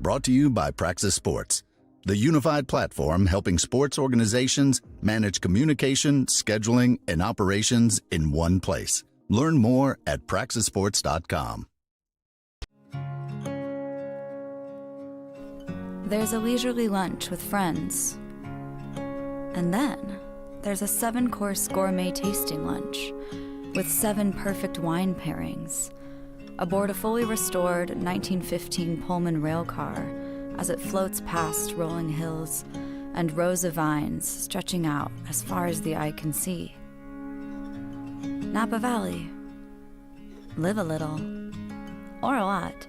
Brought to you by Praxis Sports, the unified platform helping sports organizations manage communication, scheduling, and operations in one place. Learn more at praxisports.com. There's a leisurely lunch with friends. And then there's a 7-course gourmet tasting lunch with 7 perfect wine pairings aboard a fully restored 1915 Pullman railcar as it floats past rolling hills and rows of vines stretching out as far as the eye can see. Napa Valley. Live a little, or a lot.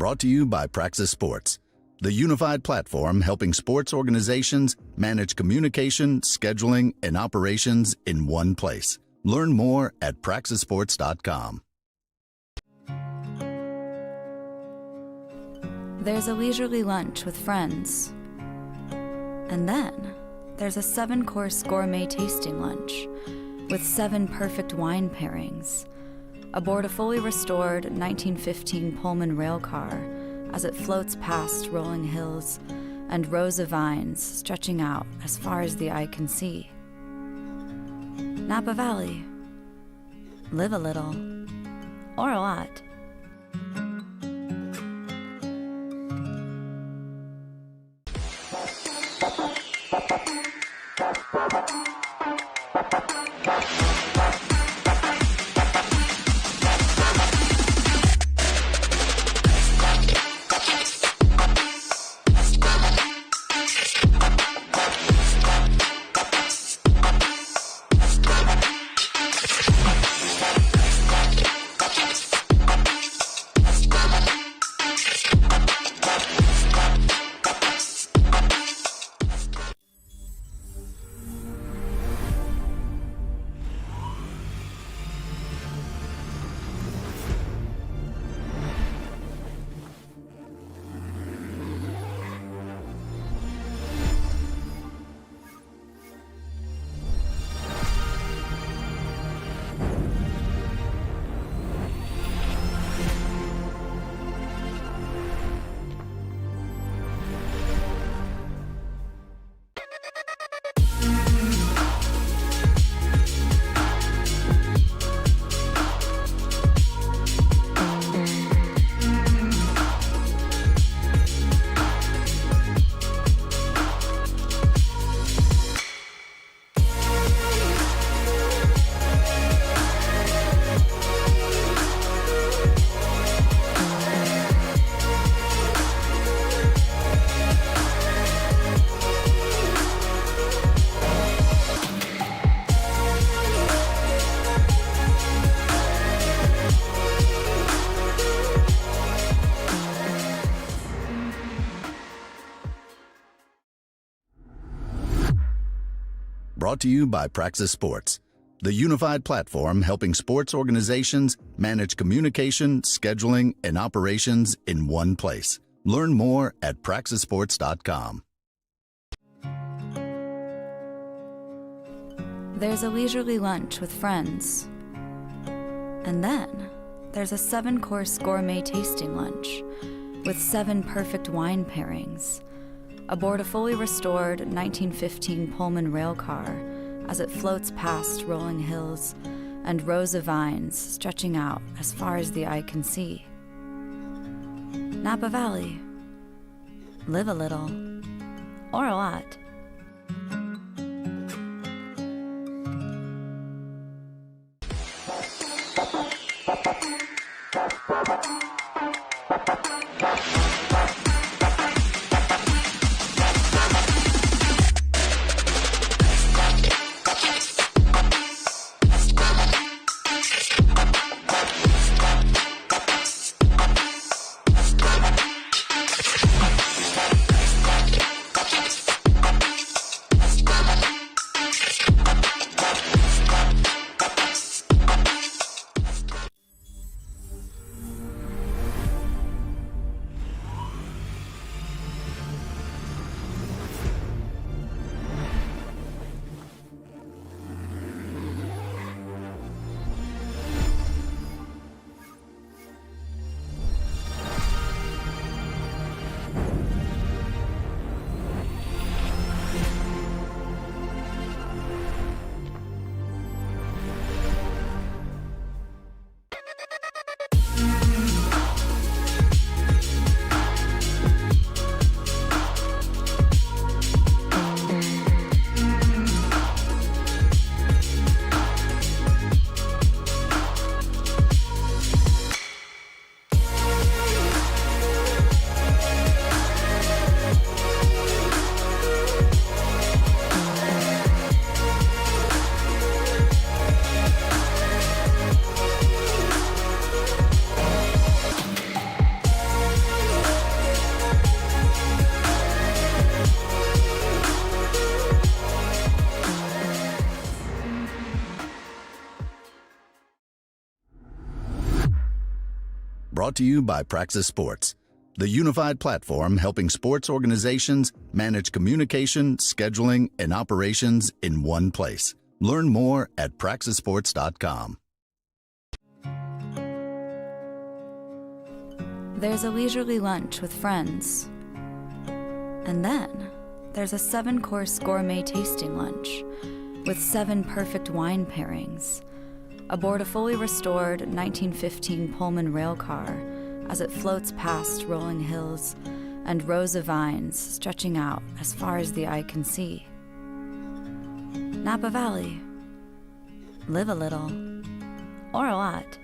Brought to you by Praxis Sports, the unified platform helping sports organizations manage communication, scheduling, and operations in one place. Learn more at praxisports.com. There's a leisurely lunch with friends. And then there's a 7-course gourmet tasting lunch with 7 perfect wine pairings aboard a fully restored 1915 Pullman railcar as it floats past rolling hills and rows of vines stretching out as far as the eye can see. Napa Valley. Live a little, or a lot. Brought to you by Praxis Sports, the unified platform helping sports organizations manage communication, scheduling, and operations in one place. Learn more at praxisports.com. There's a leisurely lunch with friends. And then there's a 7-course gourmet tasting lunch with 7 perfect wine pairings aboard a fully restored 1915 Pullman railcar as it floats past rolling hills and rows of vines stretching out as far as the eye can see. Napa Valley. Live a little, or a lot. Brought to you by Praxis Sports, the unified platform helping sports organizations manage communication, scheduling, and operations in one place. Learn more at praxisports.com. There's a leisurely lunch with friends. And then there's a 7-course gourmet tasting lunch with 7 perfect wine pairings aboard a fully restored 1915 Pullman railcar as it floats past rolling hills and rows of vines stretching out as far as the eye can see. Napa Valley. Live a little, or a lot.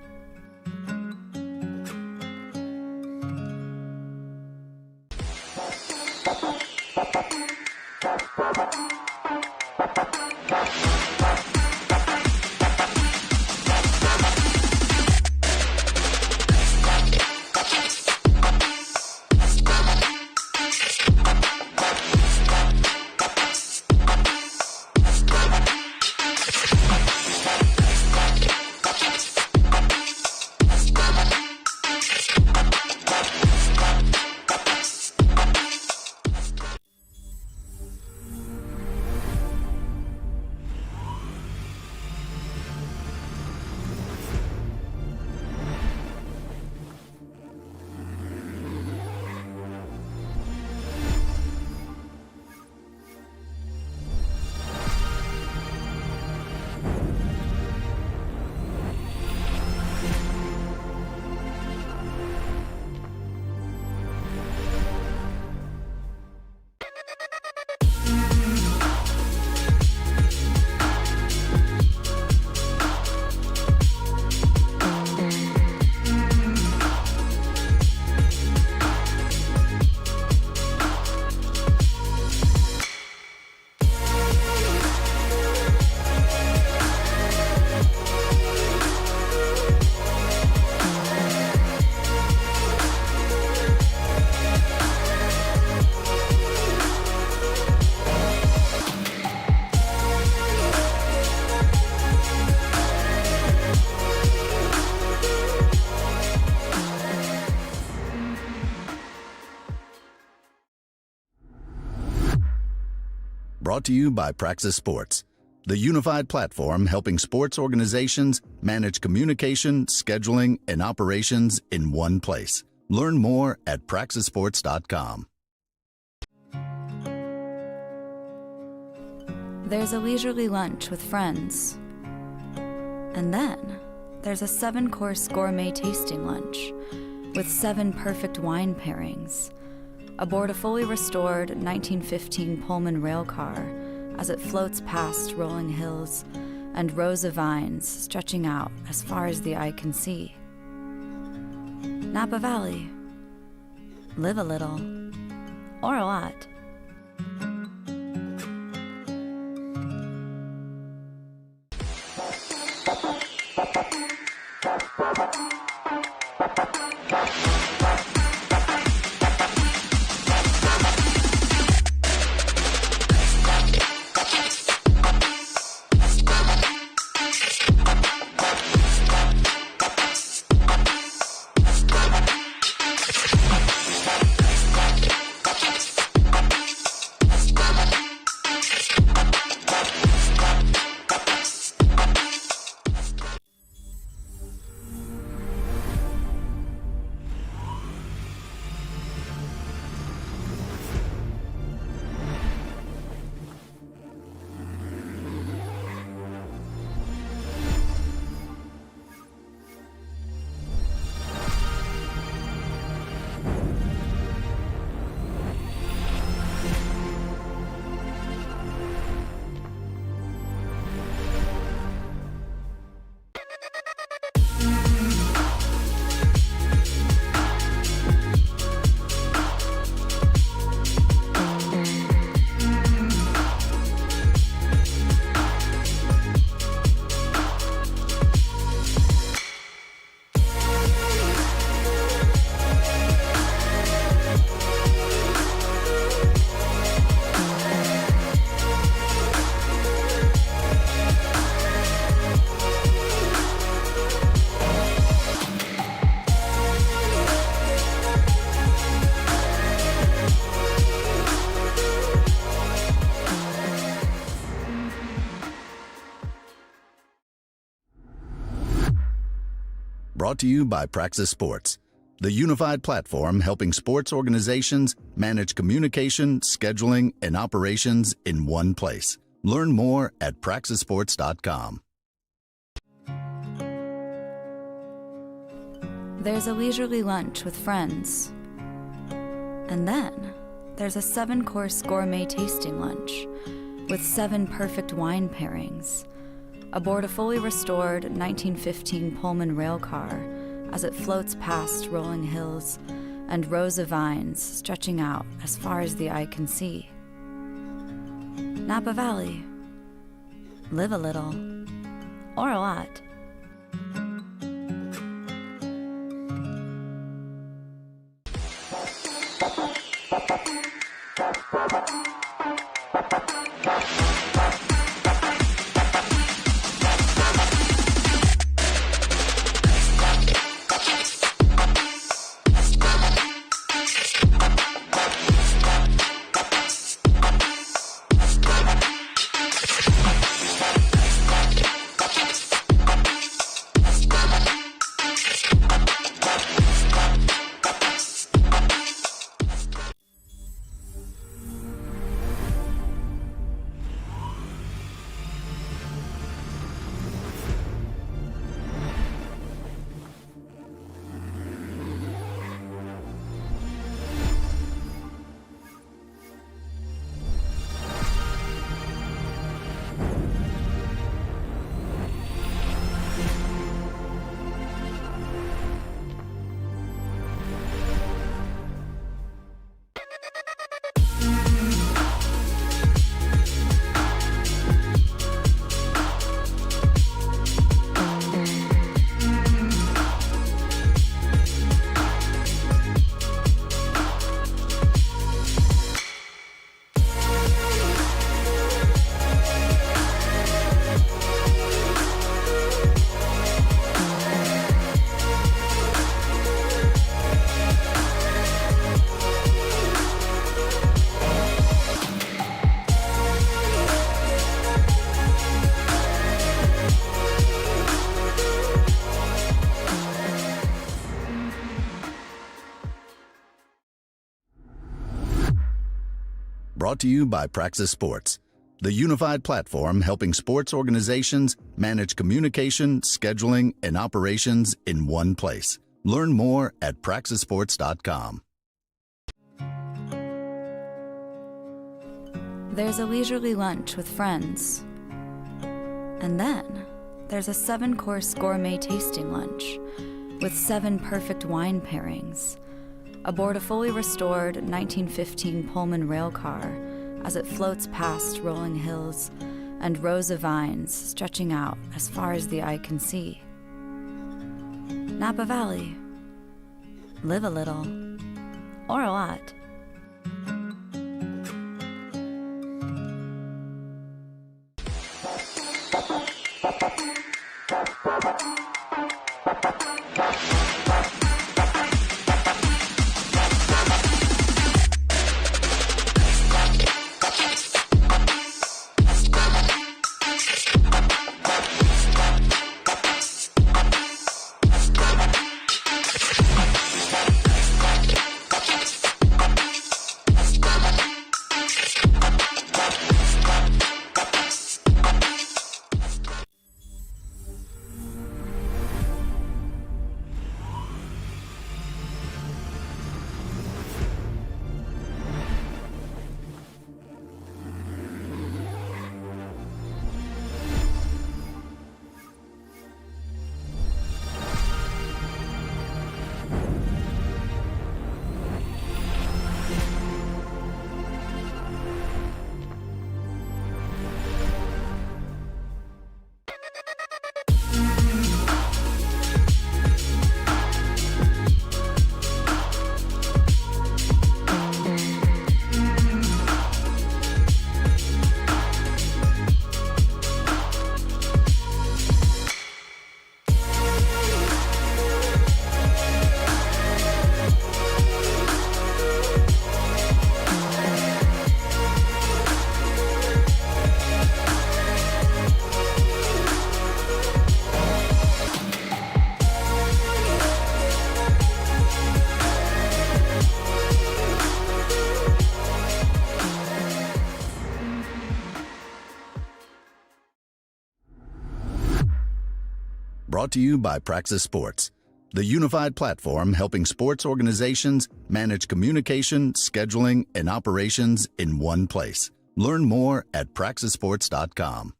Brought to you by Praxis Sports, the unified platform helping sports organizations manage communication, scheduling, and operations in one place. Learn more at praxisports.com. There's a leisurely lunch with friends. And then there's a 7-course gourmet tasting lunch with 7 perfect wine pairings aboard a fully restored 1915 Pullman rail car as it floats past rolling hills and rows of vines stretching out as far as the eye can see. Napa Valley. Live a little, or a lot. Brought to you by Praxis Sports, the unified platform helping sports organizations manage communication, scheduling, and operations in one place. Learn more at praxisports.com. There's a leisurely lunch with friends. And then there's a 7-course gourmet tasting lunch with 7 perfect wine pairings aboard a fully restored 1915 Pullman rail car as it floats past rolling hills and rows of vines stretching out as far as the eye can see. Napa Valley. Live a little, or a lot. Brought to you by Praxis Sports, the unified platform helping sports organizations manage communication, scheduling, and operations in one place. Learn more at praxisports.com. There's a leisurely lunch with friends. And then there's a 7-course gourmet tasting lunch with 7 perfect wine pairings aboard a fully restored 1915 Pullman rail car as it floats past rolling hills and rows of vines stretching out as far as the eye can see. Napa Valley. Live a little, or a lot. Brought to you by Praxis Sports, the unified platform helping sports organizations manage communication, scheduling, and operations in one place. Learn more at praxisports.com.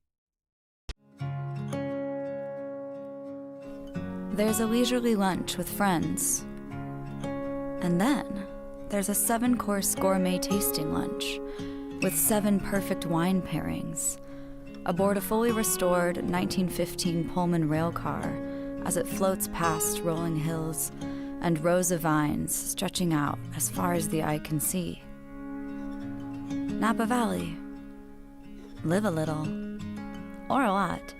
There's a leisurely lunch with friends. And then there's a 7-course gourmet tasting lunch with 7 perfect wine pairings aboard a fully restored 1915 Pullman rail car as it floats past rolling hills and rows of vines stretching out as far as the eye can see. Napa Valley. Live a little, or a lot.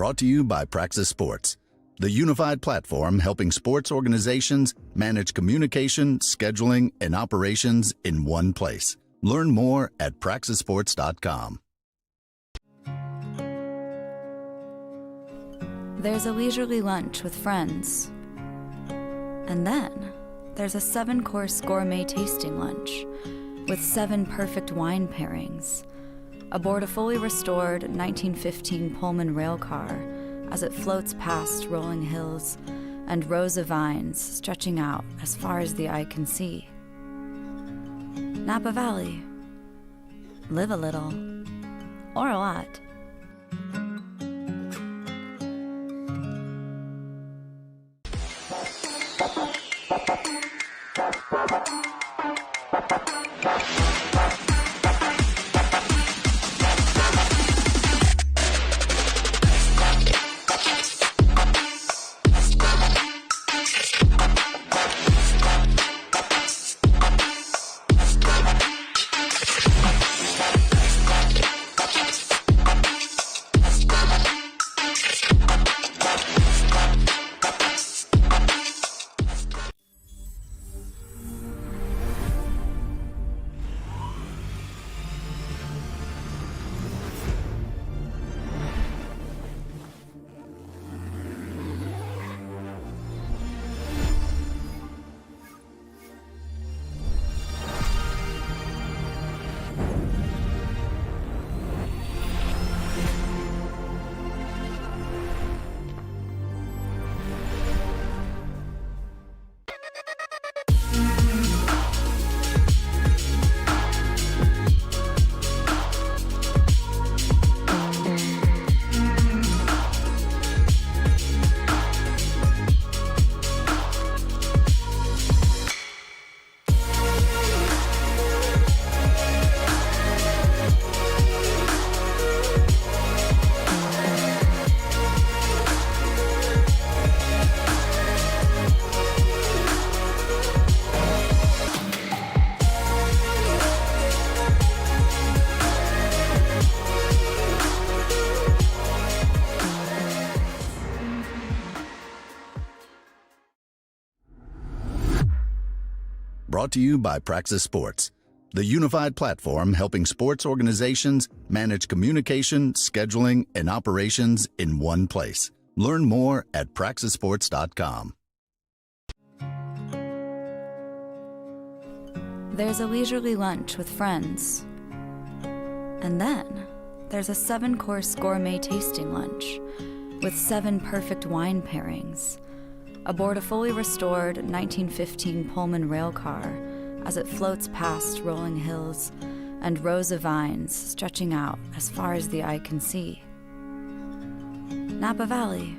Brought to you by Praxis Sports, the unified platform helping sports organizations manage communication, scheduling, and operations in one place. Learn more at praxisports.com. There's a leisurely lunch with friends. And then there's a 7-course gourmet tasting lunch with 7 perfect wine pairings aboard a fully restored 1915 Pullman rail car as it floats past rolling hills and rows of vines stretching out as far as the eye can see. Napa Valley. Live a little, or a lot. Brought to you by Praxis Sports, the unified platform helping sports organizations manage communication, scheduling, and operations in one place. Learn more at praxisports.com. There's a leisurely lunch with friends. And then there's a 7-course gourmet tasting lunch with 7 perfect wine pairings aboard a fully restored 1915 Pullman rail car as it floats past rolling hills and rows of vines stretching out as far as the eye can see. Napa Valley.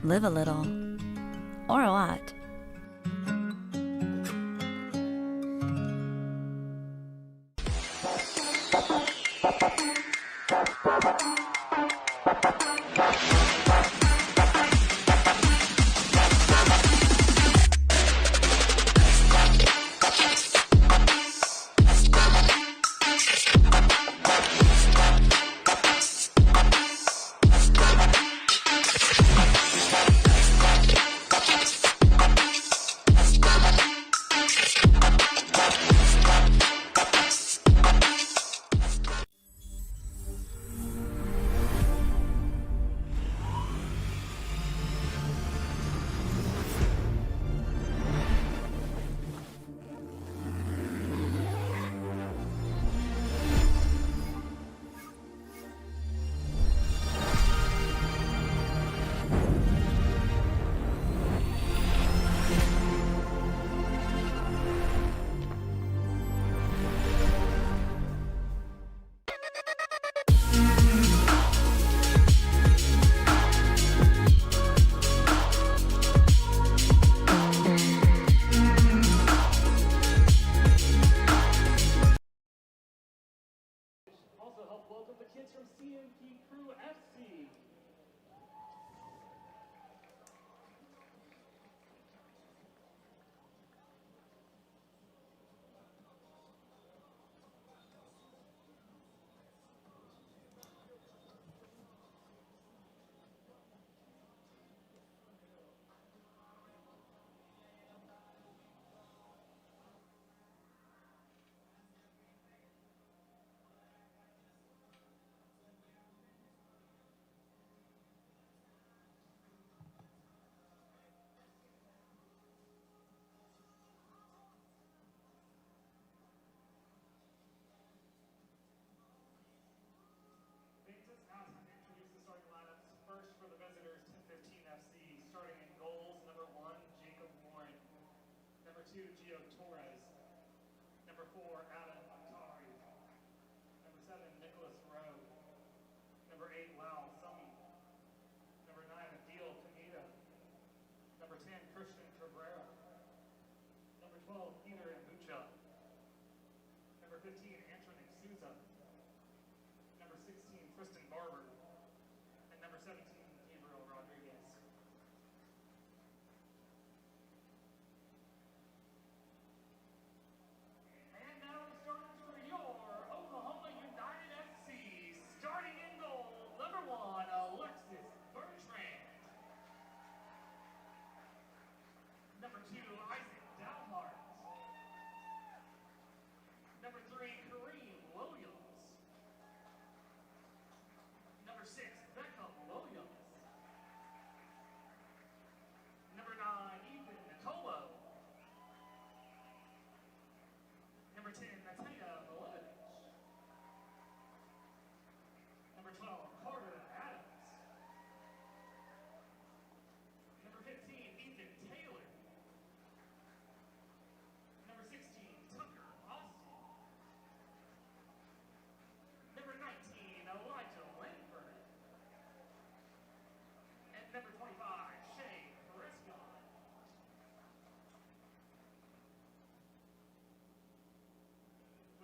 Live a little, or a lot. 2, Gio Torres. Number 4, Adam Atari. Number 7, Nicholas Rowe. Number 8, Lau Sumi. Number 9, Adil Kaneda. Number 10, Christian Cabrera. Number 12, Peter Mbucha. Number 15, Anthony Souza. Number 16, Kristen Barber. And number 17, Gabriel Rodriguez. And now the starters for your Oklahoma United FC. Starting in goal, number 1, Alexis Bertrand. Number 2, Isaac Dalhart. Number 3, Kareem Williams. Number 6, Beckham Williams. Number 9, Ethan Nicolo. Number 10, Natalia Milevich. Number 12, Carter Adams. Number 15, Ethan Taylor. Number 16, Tucker Austin. Number 19, Elijah Langford. And number 25, Shea Prescott.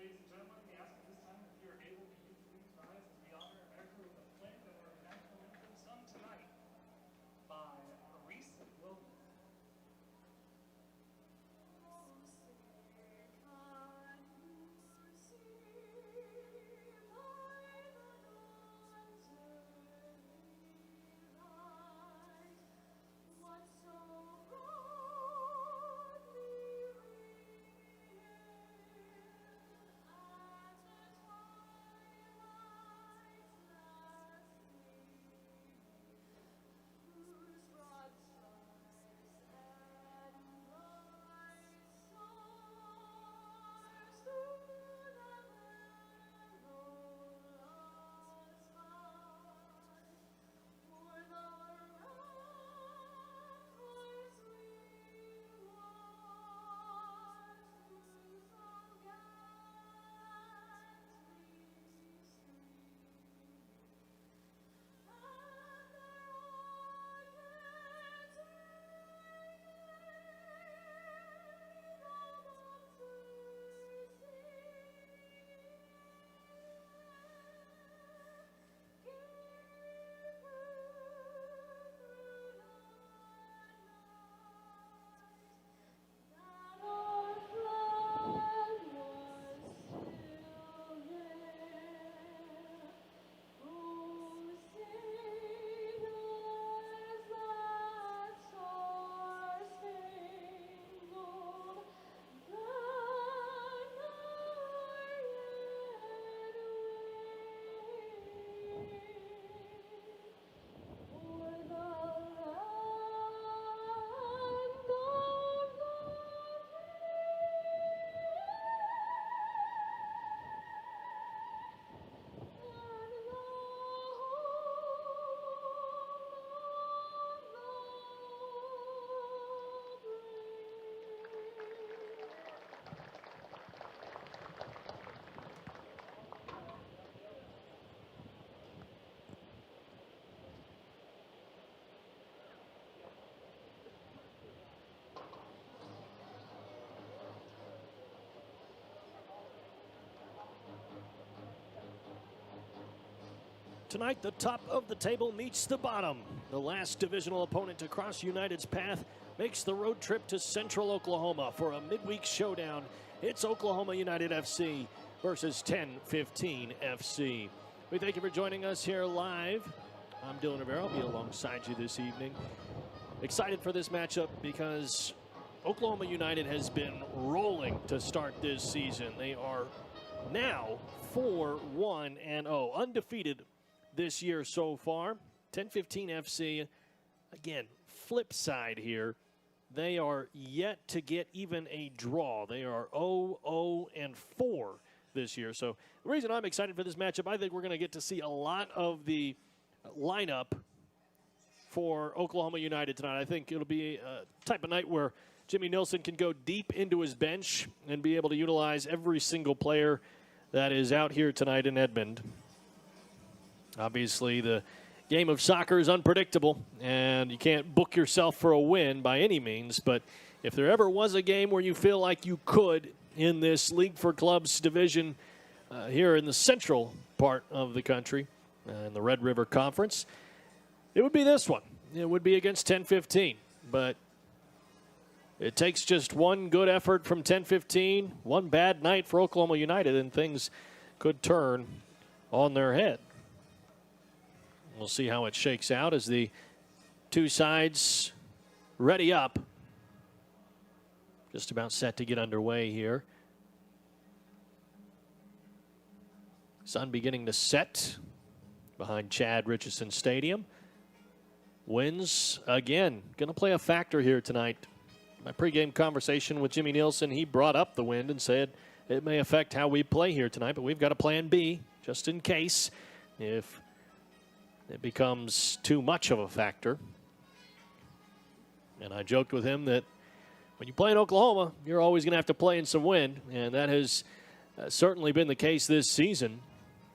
Ladies and gentlemen, we ask at this time if you're able to use these rise as we honor America with a flame that our national anthem sung tonight by Reese Williams. Tonight, the top of the table meets the bottom. The last divisional opponent to cross United's path makes the road trip to Central Oklahoma for a midweek showdown. It's Oklahoma United FC versus Tenfifteen FC. We thank you for joining us here live. I'm Dylan Rivera. I'll be alongside you this evening. Excited for this matchup because Oklahoma United has been rolling to start this season. They are now 4-1-0, undefeated this year so far. Tenfifteen FC, again, flip side here. They are yet to get even a draw. They are 0-0-4 this year. So the reason I'm excited for this matchup, I think we're going to get to see a lot of the lineup for Oklahoma United tonight. I think it'll be a type of night where Jimmy Nilsson can go deep into his bench and be able to utilize every single player that is out here tonight in Edmond. Obviously, the game of soccer is unpredictable, and you can't book yourself for a win by any means. But if there ever was a game where you feel like you could in this League for Clubs division here in the central part of the country, in the Red River Conference, it would be this one. It would be against Tenfifteen. But it takes just one good effort from Tenfifteen, one bad night for Oklahoma United, and things could turn on their head. We'll see how it shakes out as the two sides ready up. Just about set to get underway here. Sun beginning to set behind Chad Richardson Stadium. Winds, again, going to play a factor here tonight. My pregame conversation with Jimmy Nielsen, he brought up the wind and said it may affect how we play here tonight, but we've got a plan B just in case if it becomes too much of a factor. And I joked with him that when you play in Oklahoma, you're always going to have to play in some wind, and that has certainly been the case this season.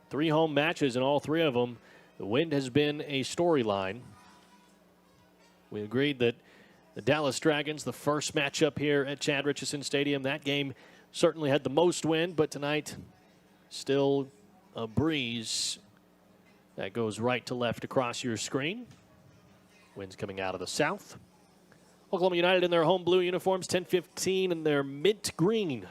3 home matches, and all 3 of them, the wind has been a storyline. We agreed that the Dallas Dragons, the first matchup here at Chad Richardson Stadium, that game certainly had the most wind, but tonight still a breeze that goes right to left across your screen. Winds coming out of the south. Oklahoma United in their home blue uniforms, Tenfifteen in their mint green.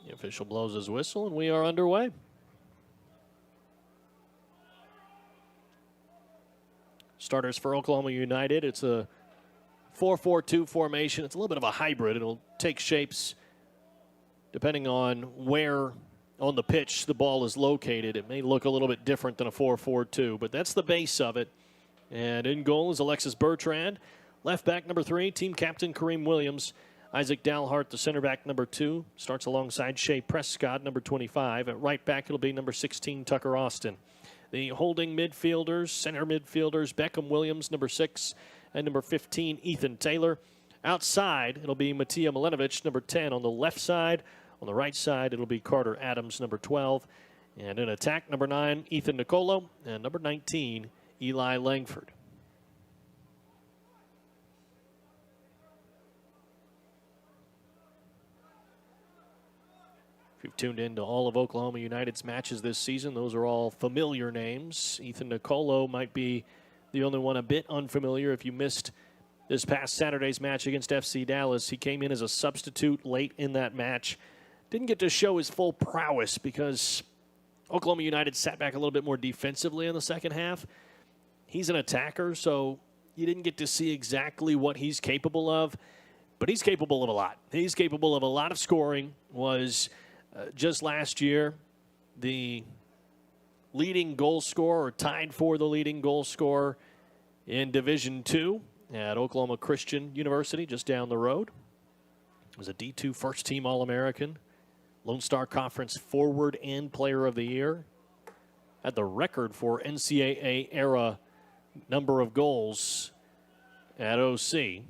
The official blows his whistle, and we are underway. Starters for Oklahoma United. It's a 4-4-2 formation. It's a little bit of a hybrid. It'll take shapes depending on where on the pitch the ball is located. It may look a little bit different than a 4-4-2, but that's the base of it. And in goal is Alexis Bertrand. Left back number 3, team captain Kareem Williams. Isaac Dalhart, the center back, number 2, starts alongside Shea Prescott, number 25. At right back, it'll be number 16, Tucker Austin. The holding midfielders, center midfielders, Beckham Williams, number 6, and number 15, Ethan Taylor. Outside, it'll be Matija Milenovic, number 10, on the left side. On the right side, it'll be Carter Adams, number 12. And in attack, number 9, Ethan Nicolo, and number 19, Eli Langford. If you've tuned in to all of Oklahoma United's matches this season, those are all familiar names. Ethan Nicolo might be the only one a bit unfamiliar. If you missed this past Saturday's match against FC Dallas, he came in as a substitute late in that match. Didn't get to show his full prowess because Oklahoma United sat back a little bit more defensively in the second half. He's an attacker, so you didn't get to see exactly what he's capable of, but he's capable of a lot. He's capable of a lot of scoring. Was just last year the leading goal scorer, or tied for the leading goal scorer in Division II at Oklahoma Christian University just down the road. Was a D2 first-team All-American, Lone Star Conference Forward and Player of the Year. Had the record for NCAA-era number of goals at OC.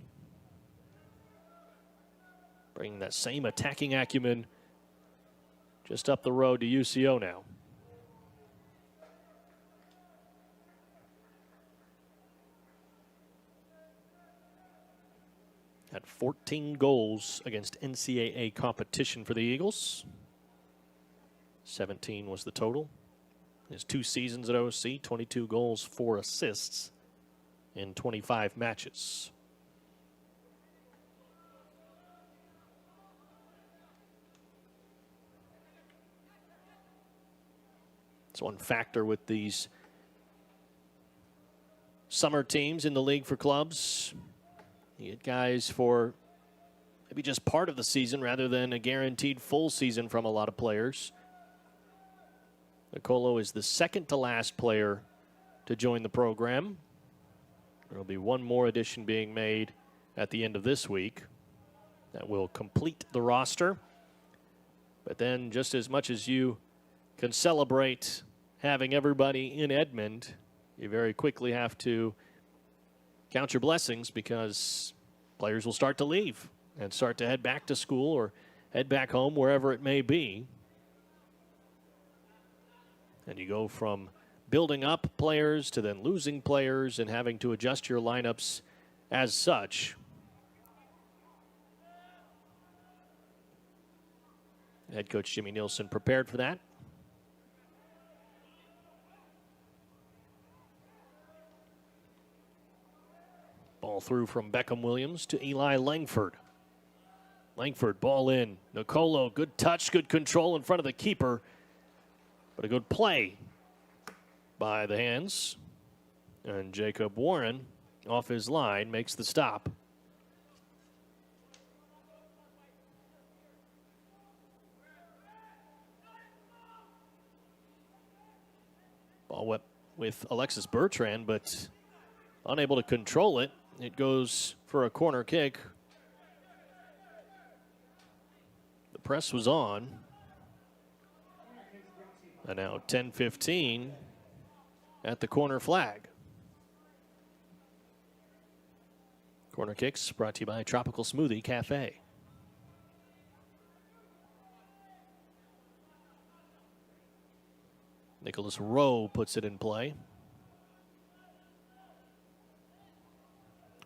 Bringing that same attacking acumen just up the road to UCO now. Had 14 goals against NCAA competition for the Eagles. 17 was the total. His 2 seasons at OC, 22 goals, 4 assists in 25 matches. It's one factor with these summer teams in the League for Clubs. You get guys for maybe just part of the season rather than a guaranteed full season from a lot of players. Nicolo is the second to last player to join the program. There will be one more addition being made at the end of this week that will complete the roster. But then just as much as you can celebrate having everybody in Edmond, you very quickly have to count your blessings, because players will start to leave and start to head back to school or head back home, wherever it may be. And you go from building up players to then losing players and having to adjust your lineups as such. Head coach Jimmy Nielsen prepared for that. Ball through from Beckham Williams to Eli Langford. Langford, ball in. Nicolo, good touch, good control in front of the keeper. But a good play by the hands. And Jacob Warren, off his line, makes the stop. Ball with Alexis Bertrand, but unable to control it. It goes for a corner kick. The press was on. And now Tenfifteen at the corner flag. Corner kicks brought to you by Tropical Smoothie Cafe. Nicholas Rowe puts it in play.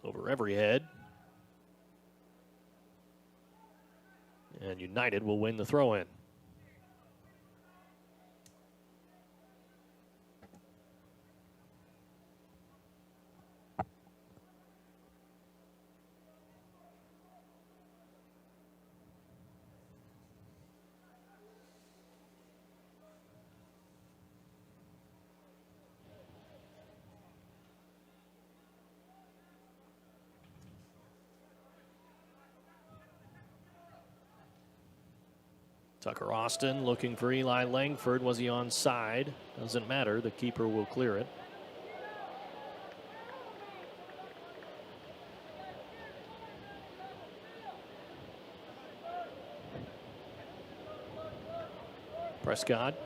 Over every head. And United will win the throw-in. Tucker Austin looking for Eli Langford. Was he onside? Doesn't matter. The keeper will clear it. Prescott.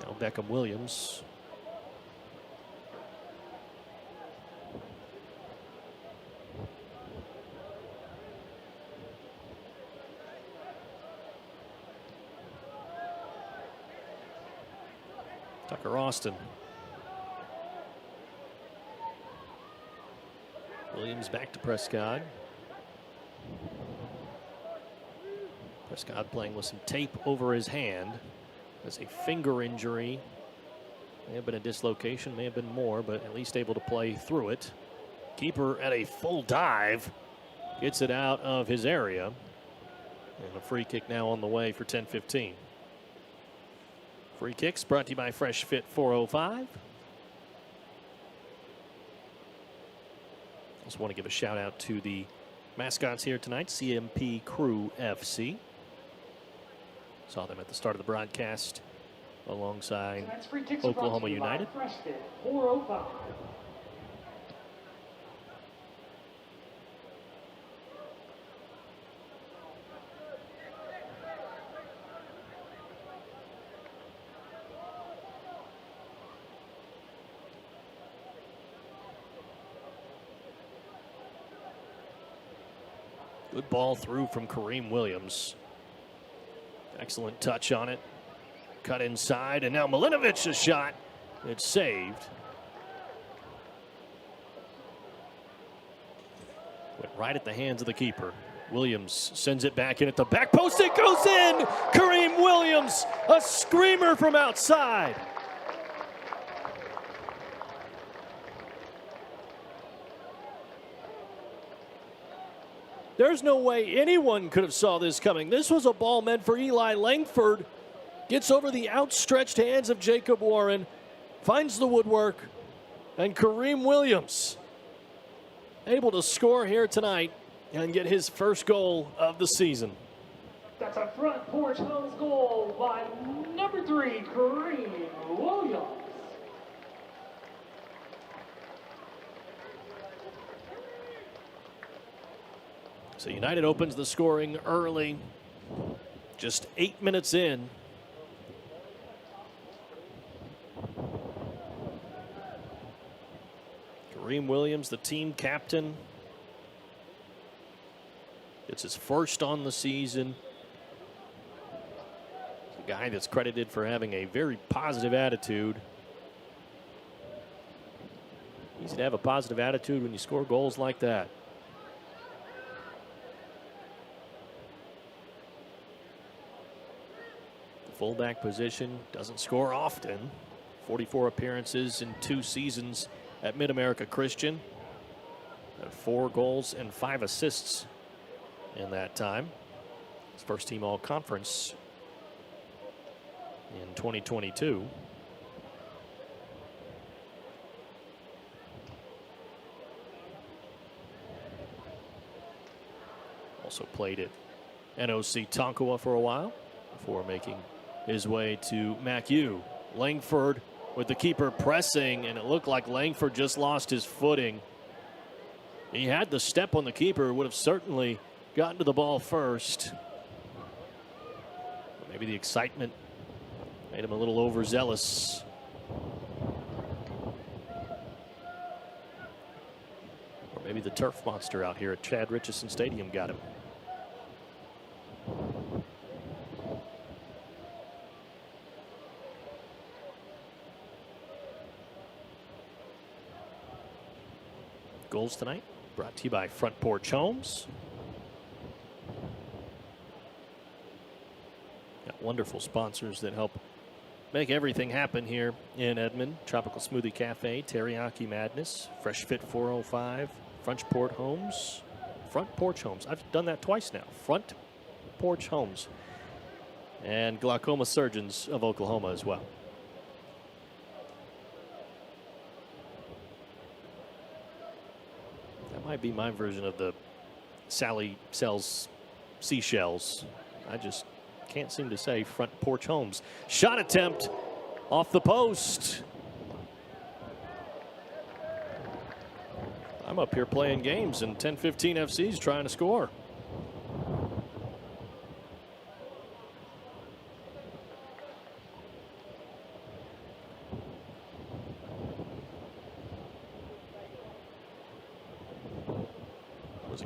Now Beckham Williams. Tucker Austin. Williams back to Prescott. Prescott playing with some tape over his hand. Has a finger injury. May have been a dislocation, may have been more, but at least able to play through it. Keeper at a full dive. Gets it out of his area. And a free kick now on the way for Tenfifteen. Free kicks brought to you by Fresh Fit 405. Just want to give a shout out to the mascots here tonight, CMP Crew FC. Saw them at the start of the broadcast alongside Oklahoma United. Fresh Fit 405. Good ball through from Kareem Williams. Excellent touch on it. Cut inside, and now Milinovic's shot. It's saved. Went right at the hands of the keeper. Williams sends it back in at the back post. It goes in! Kareem Williams, a screamer from outside. There's no way anyone could have saw this coming. This was a ball meant for Eli Langford. Gets over the outstretched hands of Jacob Warren. Finds the woodwork. And Kareem Williams able to score here tonight and get his first goal of the season. That's a front porch hose goal by number 3, Kareem Williams. So United opens the scoring early, just 8 minutes in. Kareem Williams, the team captain, gets his first on the season. A guy that's credited for having a very positive attitude. Easy to have a positive attitude when you score goals like that. The fullback position doesn't score often. 44 appearances in 2 seasons at Mid-America Christian. 4 goals and 5 assists in that time. His first team all-conference in 2022. Also played at NOC Tonkawa for a while before making his way to MacU. Langford with the keeper pressing, and it looked like Langford just lost his footing. He had the step on the keeper, would have certainly gotten to the ball first. Maybe the excitement made him a little overzealous. Or maybe the turf monster out here at Chad Richardson Stadium got him. Goals tonight brought to you by Front Porch Homes. Got wonderful sponsors that help make everything happen here in Edmond. Tropical Smoothie Cafe, Teriyaki Madness, Fresh Fit 405, Front Porch Homes. Front Porch Homes. I've done that twice now. Front Porch Homes. And Glaucoma Surgeons of Oklahoma as well. Might be my version of the Sally sells seashells. I just can't seem to say Front Porch Homes. Shot attempt off the post. I'm up here playing games and Tenfifteen FC's trying to score.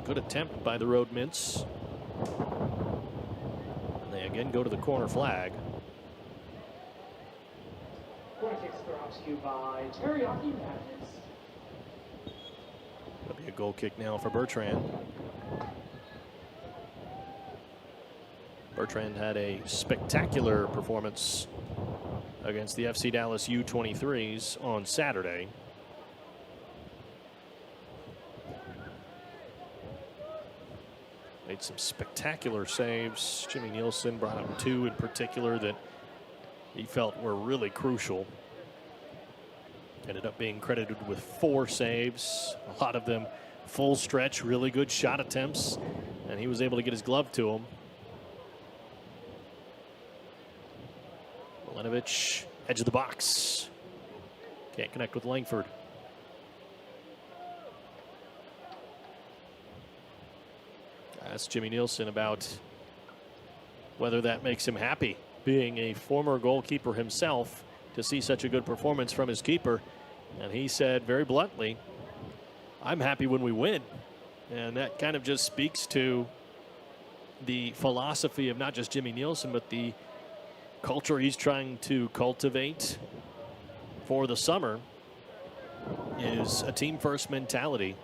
Good attempt by the Road Mints. And they again go to the corner flag. Corner kicks brought to you by Teriyaki Madness. That'll be a goal kick now for Bertrand. Bertrand had a spectacular performance against the FC Dallas U23s on Saturday. Made some spectacular saves. Jimmy Nielsen brought up 2 in particular that he felt were really crucial. Ended up being credited with 4 saves, a lot of them full stretch, really good shot attempts, and he was able to get his glove to him. Milinovic, edge of the box. Can't connect with Langford. Asked Jimmy Nielsen about whether that makes him happy, being a former goalkeeper himself, to see such a good performance from his keeper. And he said very bluntly, I'm happy when we win. And that kind of just speaks to the philosophy of not just Jimmy Nielsen, but the culture he's trying to cultivate for the summer is a team first mentality.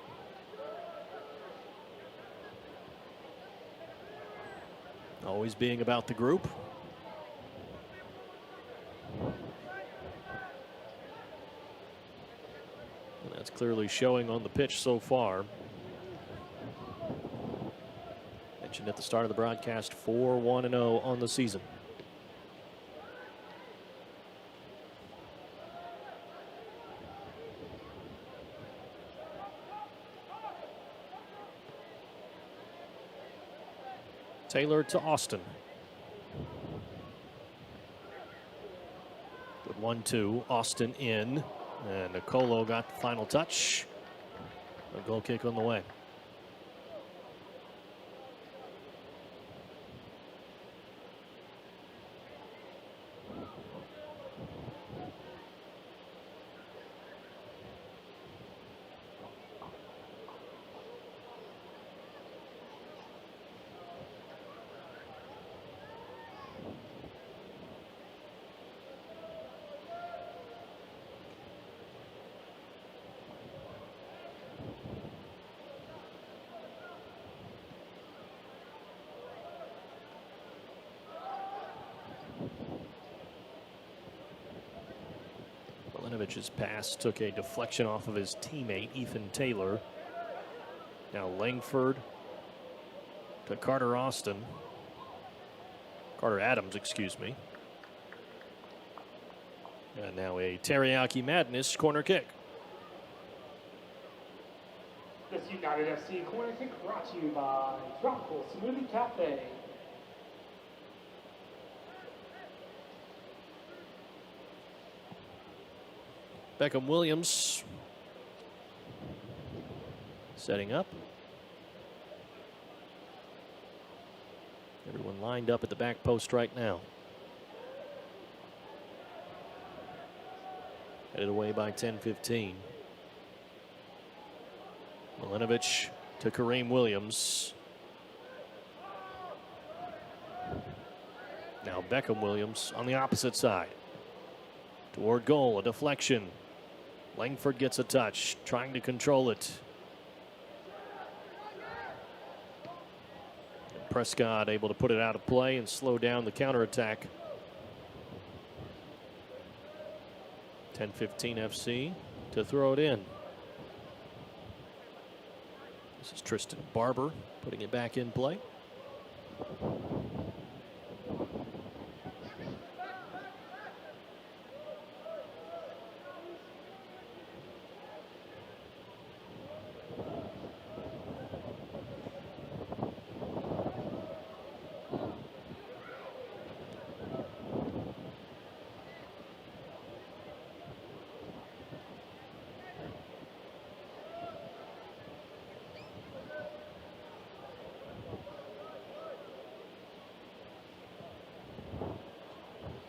Always being about the group. And that's clearly showing on the pitch so far. Mentioned at the start of the broadcast, 4-1-0 on the season. Taylor to Austin. Good 1-2. Austin in. And Nicolo got the final touch. A goal kick on the way. Milanovich's pass took a deflection off of his teammate, Ethan Taylor. Now Langford to Carter Adams, excuse me. And now a Teriyaki Madness corner kick. This United FC corner kick brought to you by Tropical Smoothie Cafe. Beckham Williams setting up. Everyone lined up at the back post right now. Headed away by Tenfifteen. Milanovic to Kareem Williams. Now Beckham Williams on the opposite side. Toward goal, a deflection. Langford gets a touch, trying to control it. Prescott able to put it out of play and slow down the counterattack. Tenfifteen FC to throw it in. This is Tristan Barber putting it back in play.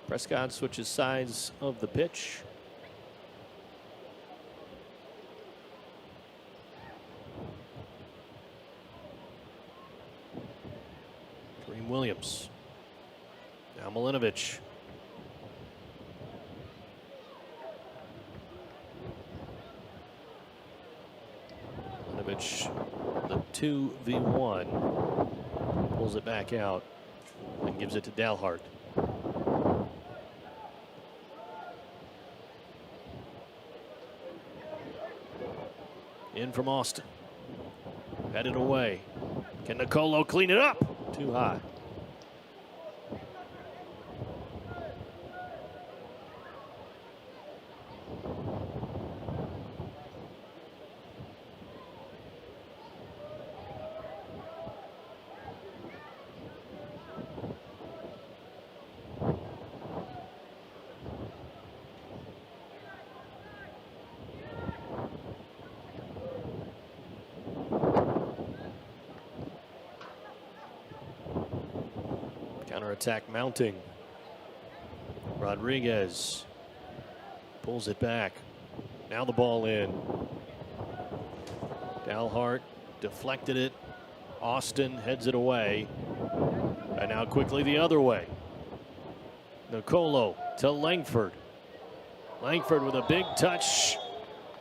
Prescott switches sides of the pitch. Kareem Williams. Now Milanovic. Milanovic, the 2v1. Pulls it back out and gives it to Dalhart. In from Austin. Headed away. Can Nicolo clean it up? Too high. Counterattack mounting. Rodriguez pulls it back. Now the ball in. Dalhart deflected it. Austin heads it away. And now quickly the other way. Nicolo to Langford. Langford with a big touch.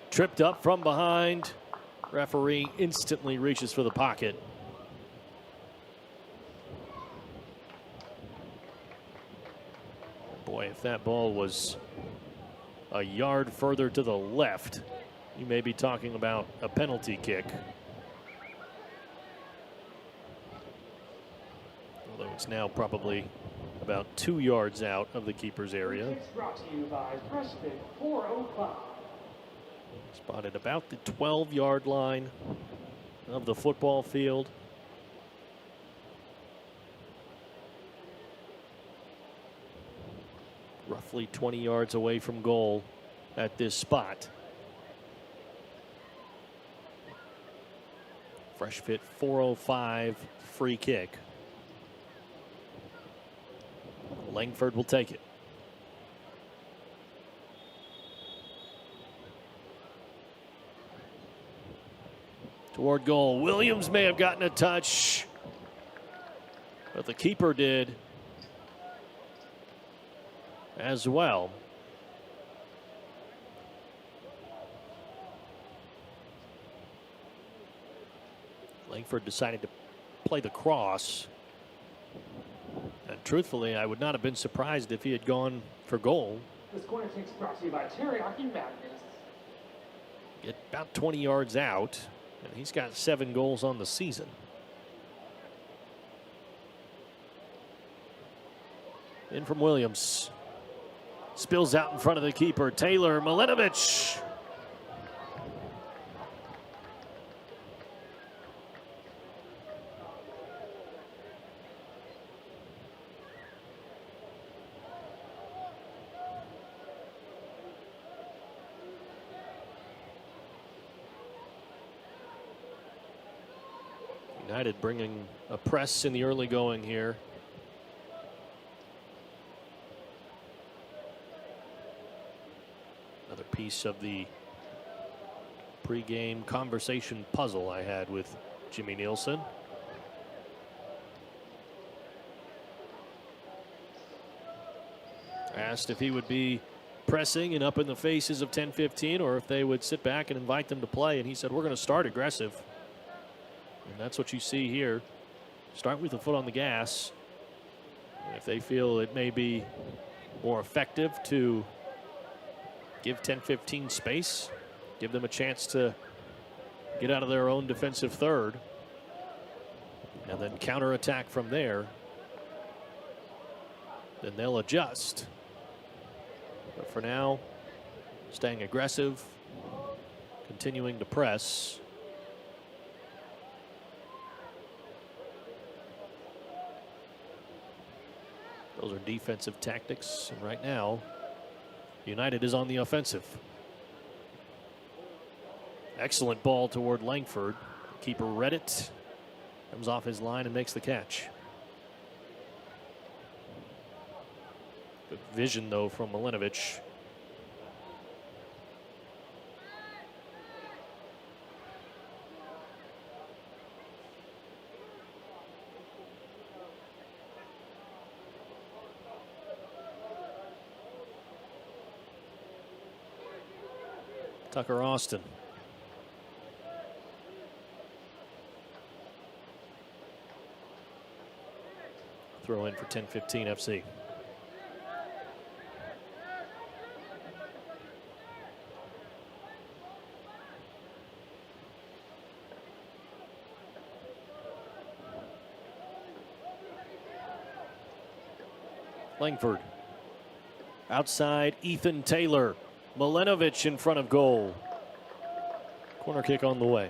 Tripped up from behind. Referee instantly reaches for the pocket. Boy, if that ball was a yard further to the left, you may be talking about a penalty kick. Although it's now probably about 2 yards out of the keeper's area. It's brought to you by Preston 405. Spotted about the 12-yard line of the football field. Roughly 20 yards away from goal at this spot. Fresh fit 405 free kick. Langford will take it. Toward goal. Williams may have gotten a touch, but the keeper did as well. Langford decided to play the cross. And truthfully, I would not have been surprised if he had gone for goal. This corner kick's brought to you by Teriyaki Madness. Get about 20 yards out, and he's got 7 goals on the season. In from Williams. Spills out in front of the keeper, Taylor Milinovic. United bringing a press in the early going here. Another piece of the pregame conversation puzzle I had with Jimmy Nielsen. Asked if he would be pressing and up in the faces of Tenfifteen or if they would sit back and invite them to play, and he said, we're going to start aggressive. And that's what you see here. Start with the foot on the gas. And if they feel it may be more effective to give Tenfifteen space, give them a chance to get out of their own defensive third, and then counterattack from there, then they'll adjust. But for now, staying aggressive, continuing to press. Those are defensive tactics, and right now, United is on the offensive. Excellent ball toward Langford. Keeper read it. Comes off his line and makes the catch. Good vision, though, from Milinovic. Tucker Austin. Throw in for Tenfifteen FC. Langford. Outside, Ethan Taylor. Milinovic in front of goal. Corner kick on the way.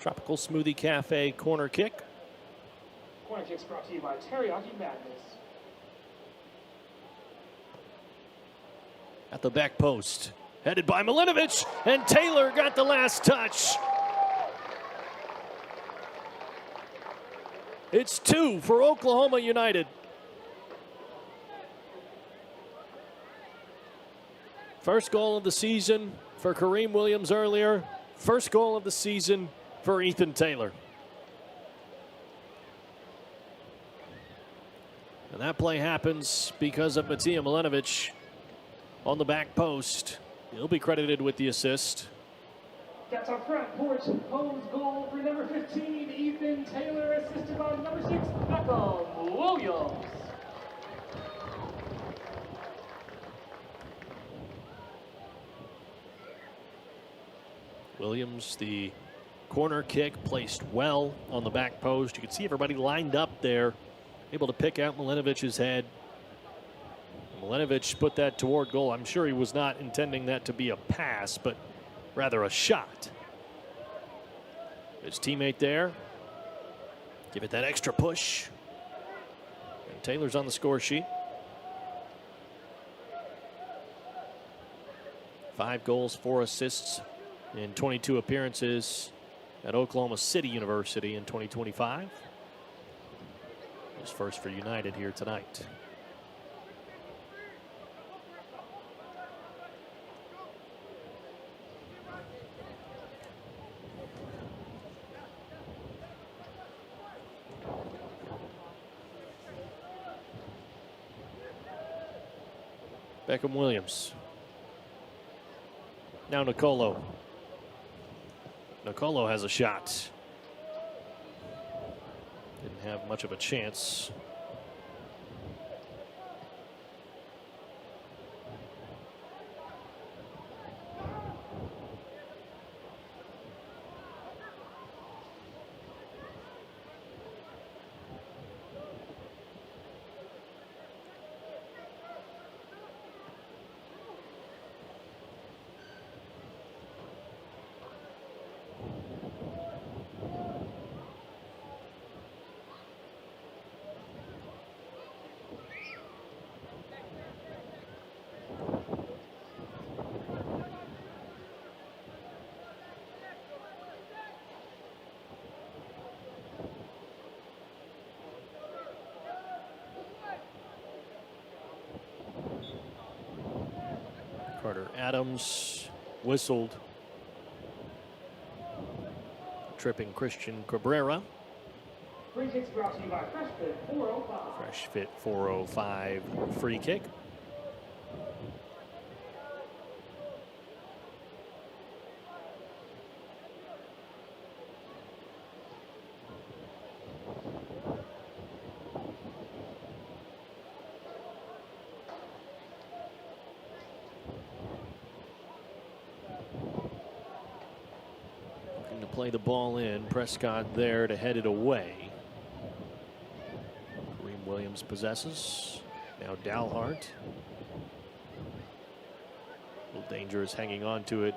Tropical Smoothie Cafe corner kick. Corner kick's brought to you by Teriyaki Madness. At the back post, headed by Milinovic, and Taylor got the last touch. It's 2 for Oklahoma United. First goal of the season for Kareem Williams earlier. First goal of the season for Ethan Taylor. And that play happens because of Matija Milinovic on the back post. He'll be credited with the assist. That's our front porch home goal for number 15, Ethan Taylor, assisted by number 6, Beckham Williams. Williams, the corner kick placed well on the back post. You can see everybody lined up there, able to pick out Milinovic's head. Milinovic put that toward goal. I'm sure he was not intending that to be a pass, but rather a shot. His teammate there. Give it that extra push. And Taylor's on the score sheet. 5 goals, 4 assists in 22 appearances at Oklahoma City University in 2025. His first for United here tonight. Beckham Williams. Now Nicolo. Nicolo has a shot. Didn't have much of a chance. Carter Adams whistled. Tripping Christian Cabrera. Free kicks brought to you by Fresh Fit 405. Fresh Fit 405 free kick. Play the ball in. Prescott there to head it away. Kareem Williams possesses. Now Dalhart. A little dangerous hanging on to it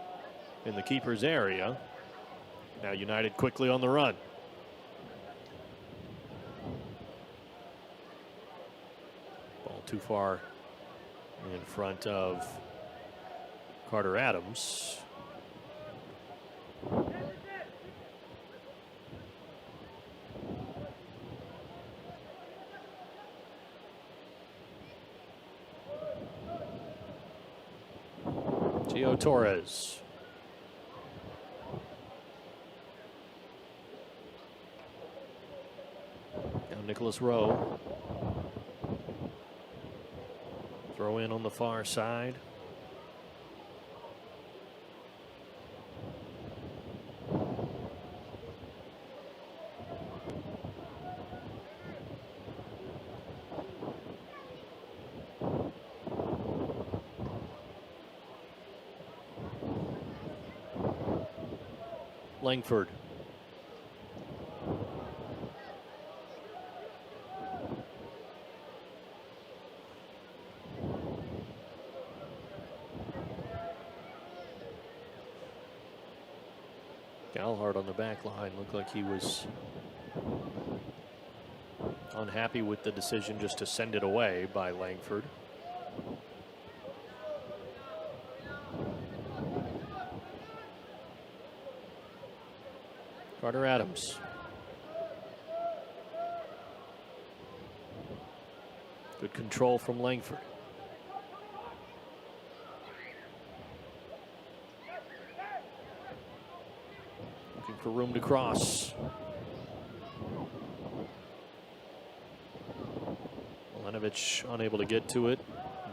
in the keeper's area. Now United quickly on the run. Ball too far in front of Carter Adams. Gio Torres. Now Nicholas Rowe. Throw in on the far side. Langford. Galhard on the back line looked like he was unhappy with the decision just to send it away by Langford. Carter Adams. Good control from Langford. Looking for room to cross. Milanovic unable to get to it.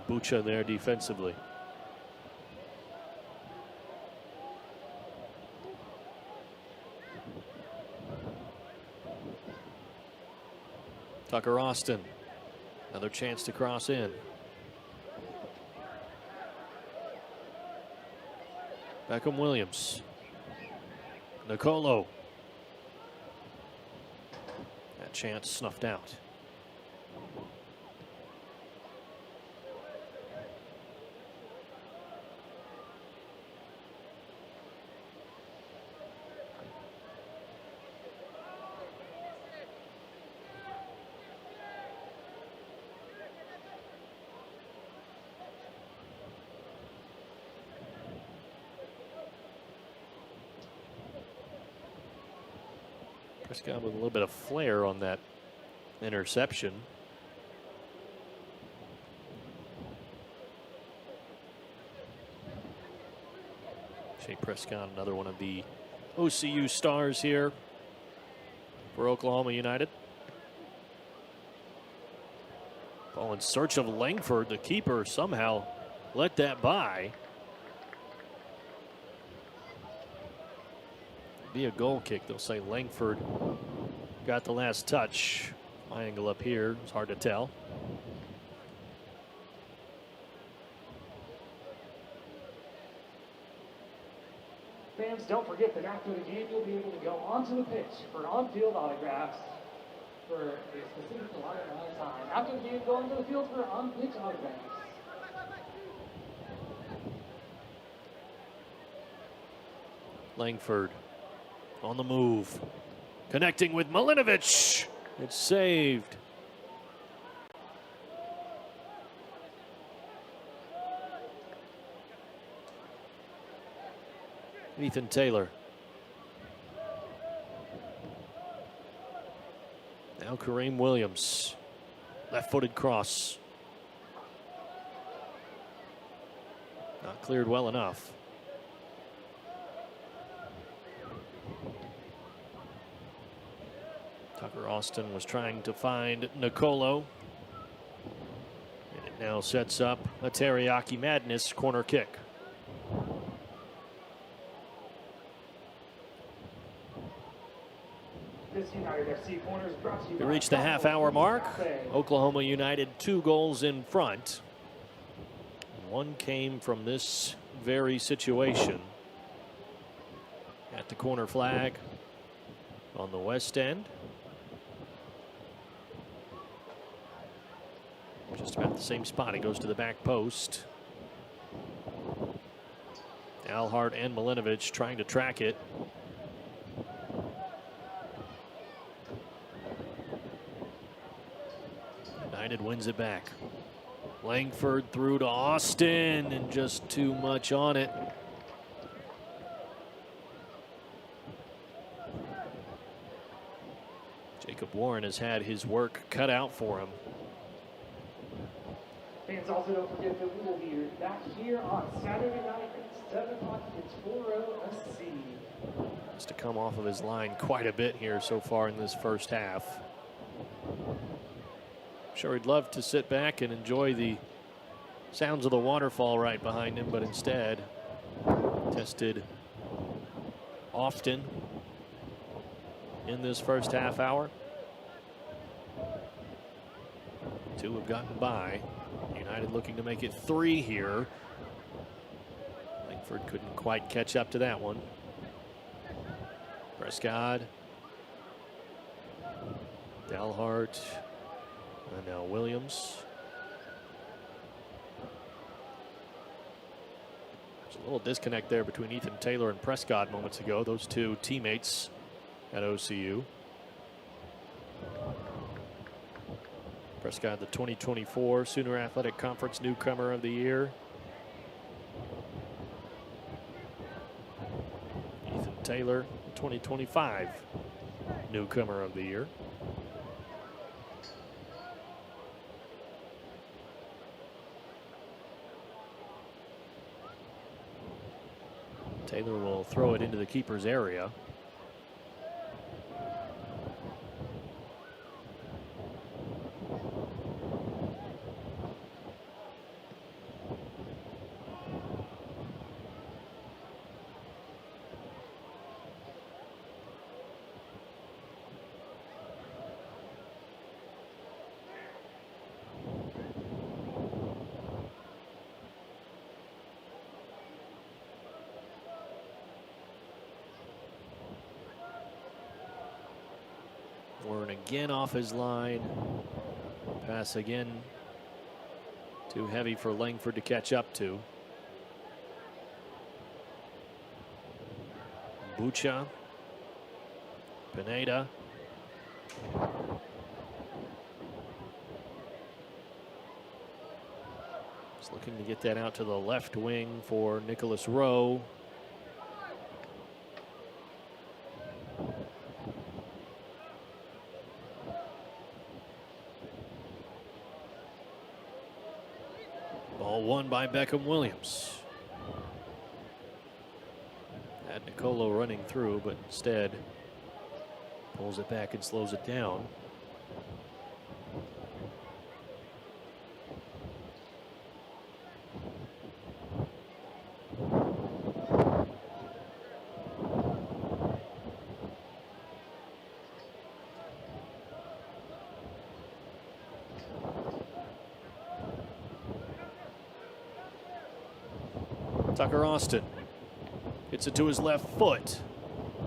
Bucha there defensively. Tucker Austin, another chance to cross in. Beckham Williams. Nicolo. That chance snuffed out. Prescott with a little bit of flair on that interception. Shea Prescott, another one of the OCU stars here for Oklahoma United. Ball in search of Langford. The keeper somehow let that by. Be a goal kick. They'll say Langford got the last touch. My angle up here, it's hard to tell. Fans, don't forget that after the game, you'll be able to go onto the pitch for on-field autographs for a specific allotted amount of time. After the game, go onto the field for on-pitch autographs. Langford on the move, connecting with Milinovic. It's saved. Ethan Taylor. Now Kareem Williams. Left-footed cross. Not cleared well enough. Tucker Austin was trying to find Nicolo. And it now sets up a Teriyaki Madness corner kick. We reached the half-hour mark. Oklahoma United 2 goals in front. One came from this very situation. At the corner flag on the west end. Just about the same spot. He goes to the back post. Alhart and Milinovic trying to track it. United wins it back. Langford through to Austin, and just too much on it. Jacob Warren has had his work cut out for him. Fans, also don't forget that we will be back here on Saturday night at 7 o'clock against Toro SC. Has to come off of his line quite a bit here so far in this first half. Sure, he'd love to sit back and enjoy the sounds of the waterfall right behind him, but instead tested often in this first half hour. 2 have gotten by. United looking to make it 3 here. Langford couldn't quite catch up to that one. Prescott, Dalhart, and now Williams. There's a little disconnect there between Ethan Taylor and Prescott moments ago. Those two teammates at OCU. Prescott, the 2024 Sooner Athletic Conference Newcomer of the Year. Ethan Taylor, the 2025 Newcomer of the Year. Taylor will throw it into the keeper's area. Warren again off his line. Pass again. Too heavy for Langford to catch up to. Bucha. Pineda. Just looking to get that out to the left wing for Nicholas Rowe. Ball won by Beckham Williams. Had Nicolo running through, but instead pulls it back and slows it down. Tucker Austin hits it to his left foot.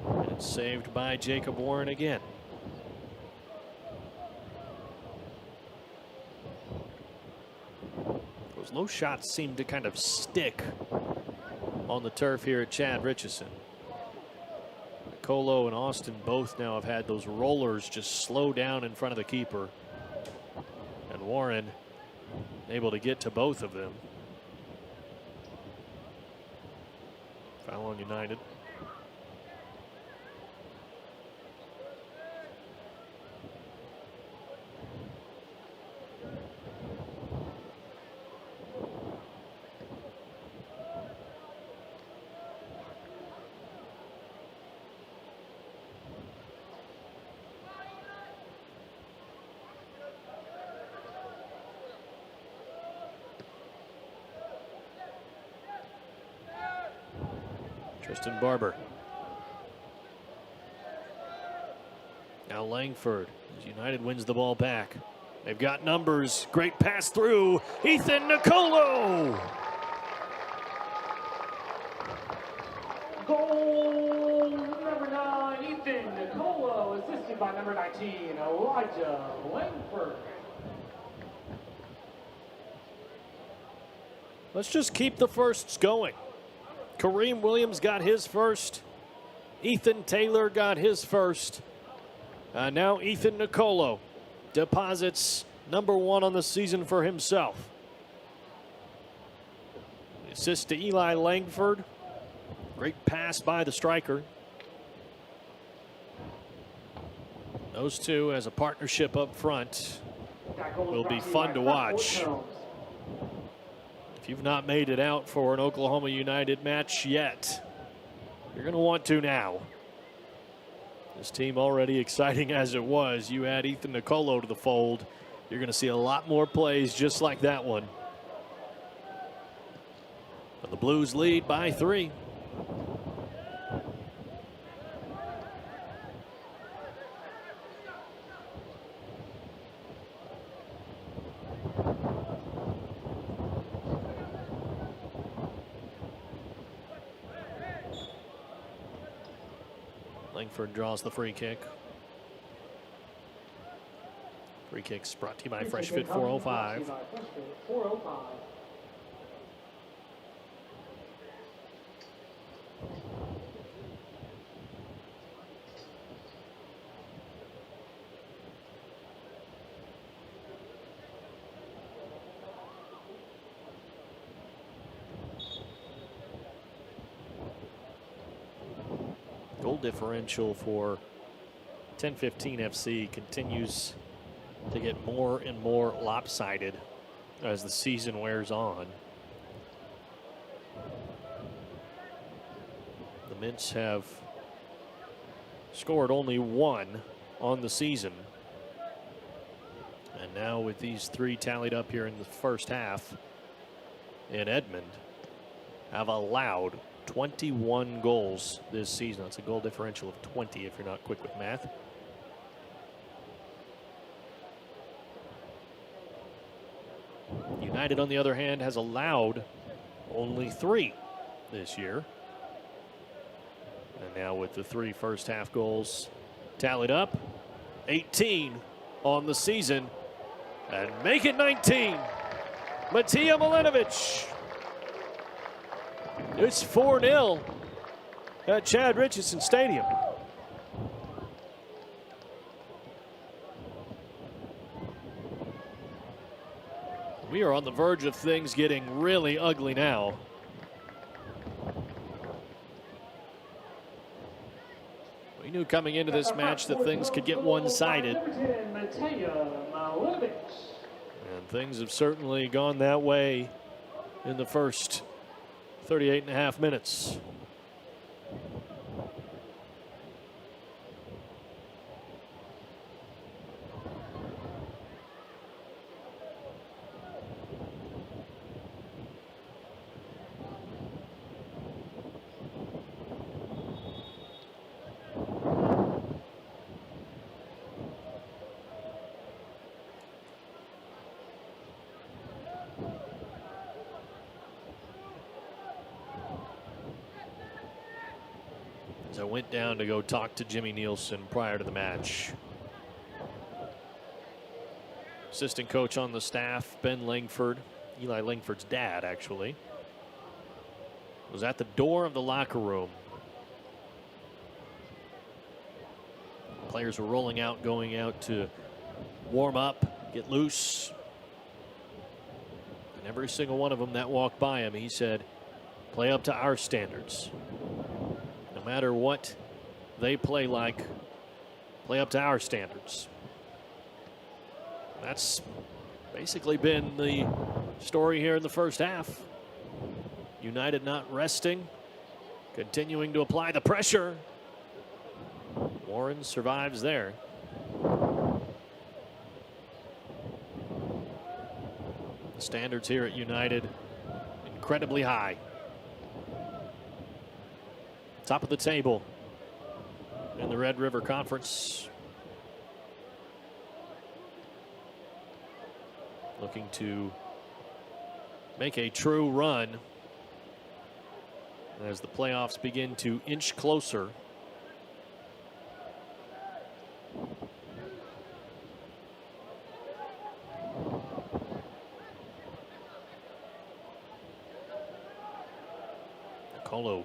And it's saved by Jacob Warren again. Those low shots seem to kind of stick on the turf here at Chad Richardson. Colo and Austin both now have had those rollers just slow down in front of the keeper. And Warren able to get to both of them. Foul on United. Tristan Barber. Now Langford, as United wins the ball back. They've got numbers. Great pass through. Ethan Nicolo. Goal number 9, Ethan Nicolo, assisted by number 19, Elijah Langford. Let's just keep the firsts going. Kareem Williams got his first. Ethan Taylor got his first. Now Ethan Nicolo deposits number 1 on the season for himself. Assist to Eli Langford. Great pass by the striker. Those two as a partnership up front will be fun to watch. If you've not made it out for an Oklahoma United match yet, you're going to want to now. This team already exciting as it was. You add Ethan Nicolo to the fold, you're going to see a lot more plays just like that one. But the Blues lead by 3. Langford draws the free kick. Free kicks brought to you by Fresh Fit 405. Goal differential for Tenfifteen FC continues to get more and more lopsided as the season wears on. The Mints have scored only 1 on the season. And now with these 3 tallied up here in the first half in Edmond, have allowed 21 goals this season. That's a goal differential of 20 if you're not quick with math. United, on the other hand, has allowed only 3 this year. And now with the 3 first half goals tallied up, 18 on the season, and make it 19. Matija Milinovic. It's 4-0 at Chad Richardson Stadium. We are on the verge of things getting really ugly now. We knew coming into this match that things could get one-sided. And things have certainly gone that way in the first 38.5 minutes. I went down to go talk to Jimmy Nielsen prior to the match. Assistant coach on the staff, Ben Langford, Eli Langford's dad actually, was at the door of the locker room. Players were rolling out, going out to warm up, get loose. And every single one of them that walked by him, he said, play up to our standards. No matter what they play like, play up to our standards. That's basically been the story here in the first half. United not resting, continuing to apply the pressure. Warren survives there. The standards here at United incredibly high. Top of the table in the Red River Conference. Looking to make a true run as the playoffs begin to inch closer. Colo.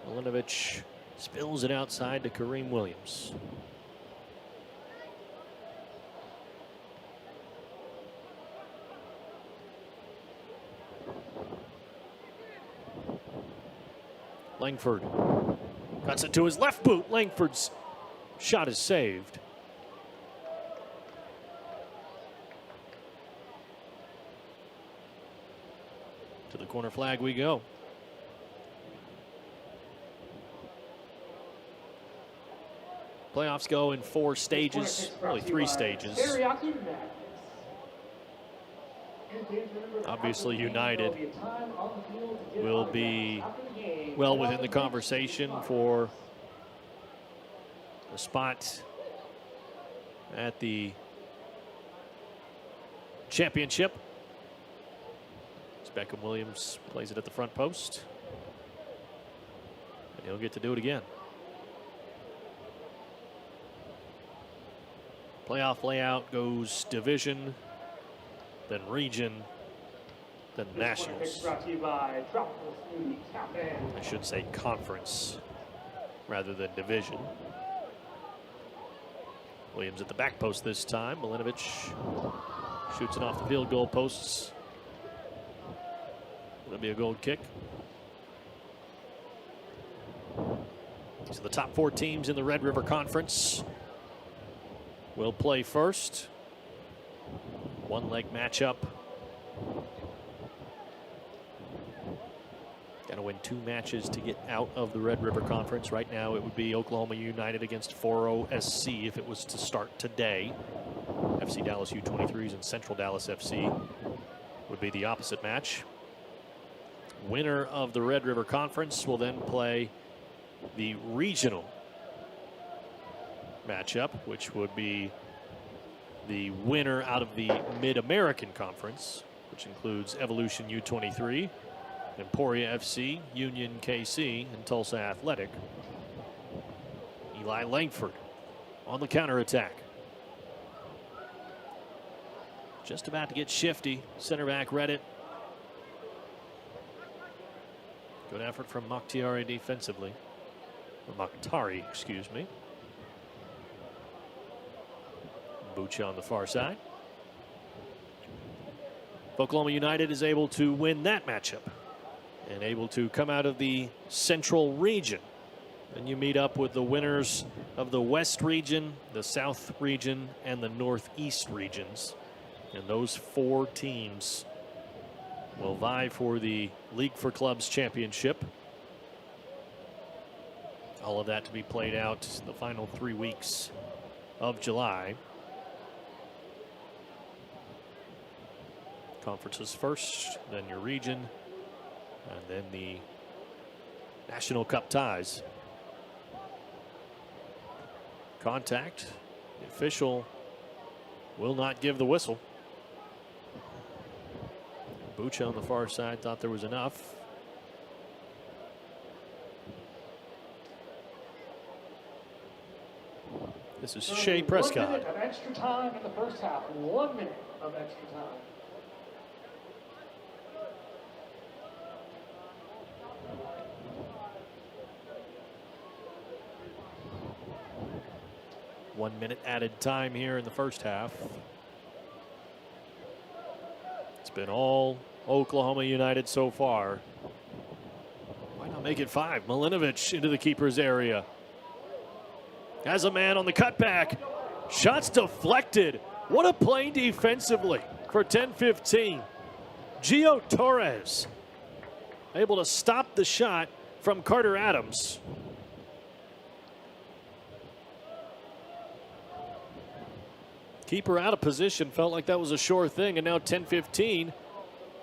Milinovich spills it outside to Kareem Williams. Langford cuts it to his left boot. Langford's shot is saved. To the corner flag we go. Playoffs go in 4 stages, really 3 stages. Obviously, United will be well within the conversation for a spot at the championship. As Beckham Williams plays it at the front post, and he'll get to do it again. Playoff layout goes division, then region, then nationals. I should say conference rather than division. Williams at the back post this time. Milinovich shoots it off the field goal posts. It'll be a goal kick. So the top 4 teams in the Red River Conference will play first. 1-leg matchup. Got to win 2 matches to get out of the Red River Conference. Right now it would be Oklahoma United against 4-0 SC if it was to start today. FC Dallas U23s and Central Dallas FC would be the opposite match. Winner of the Red River Conference will then play the regional matchup, which would be the winner out of the Mid-American Conference, which includes Evolution U23, Emporia FC, Union KC, and Tulsa Athletic. Eli Langford on the counterattack. Just about to get shifty. Center back Reddit. Good effort from Mokhtari defensively. Or Mokhtari, excuse me. Bucha on the far side. Oklahoma United is able to win that matchup and able to come out of the Central region. Then you meet up with the winners of the West region, the South region, and the Northeast regions. And those 4 teams will vie for the League for Clubs championship. All of that to be played out the final 3 weeks of July. Conferences first, then your region, and then the National Cup ties. Contact. The official will not give the whistle. Bucha on the far side thought there was enough. This is Shea Prescott. 1 minute of extra time in the first half. 1 minute of extra time. One minute added time here in the first half. It's been all Oklahoma United so far. Why not make it 5? Milinovic into the keeper's area. Has a man on the cutback. Shots deflected. What a play defensively for Tenfifteen. Gio Torres able to stop the shot from Carter Adams. Keeper out of position, felt like that was a sure thing, and now Tenfifteen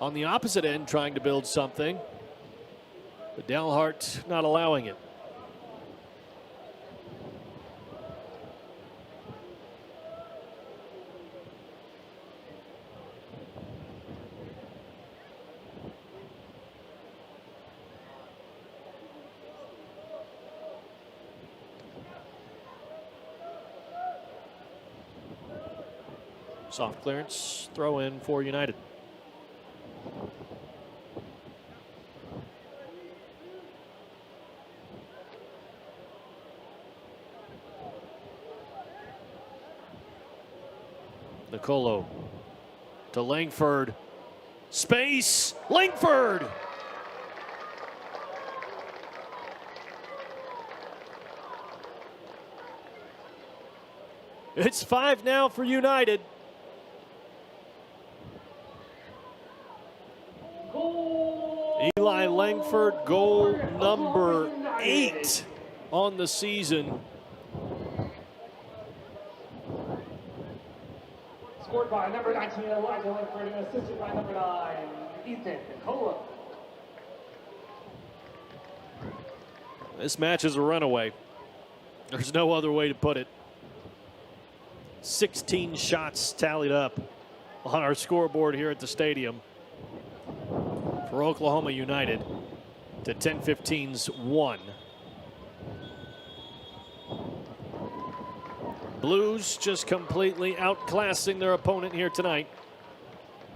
on the opposite end trying to build something. But Dalhart not allowing it. Soft clearance, throw in for United. Nicolo to Langford. Space, Langford! It's 5 now for United. Eli Langford, goal number 8 on the season. Scored by number 19, Elijah Langford, and assisted by number 9, Ethan Nicola. This match is a runaway. There's no other way to put it. 16 shots tallied up on our scoreboard here at the stadium for Oklahoma United to Tenfifteen's 1. Blues just completely outclassing their opponent here tonight.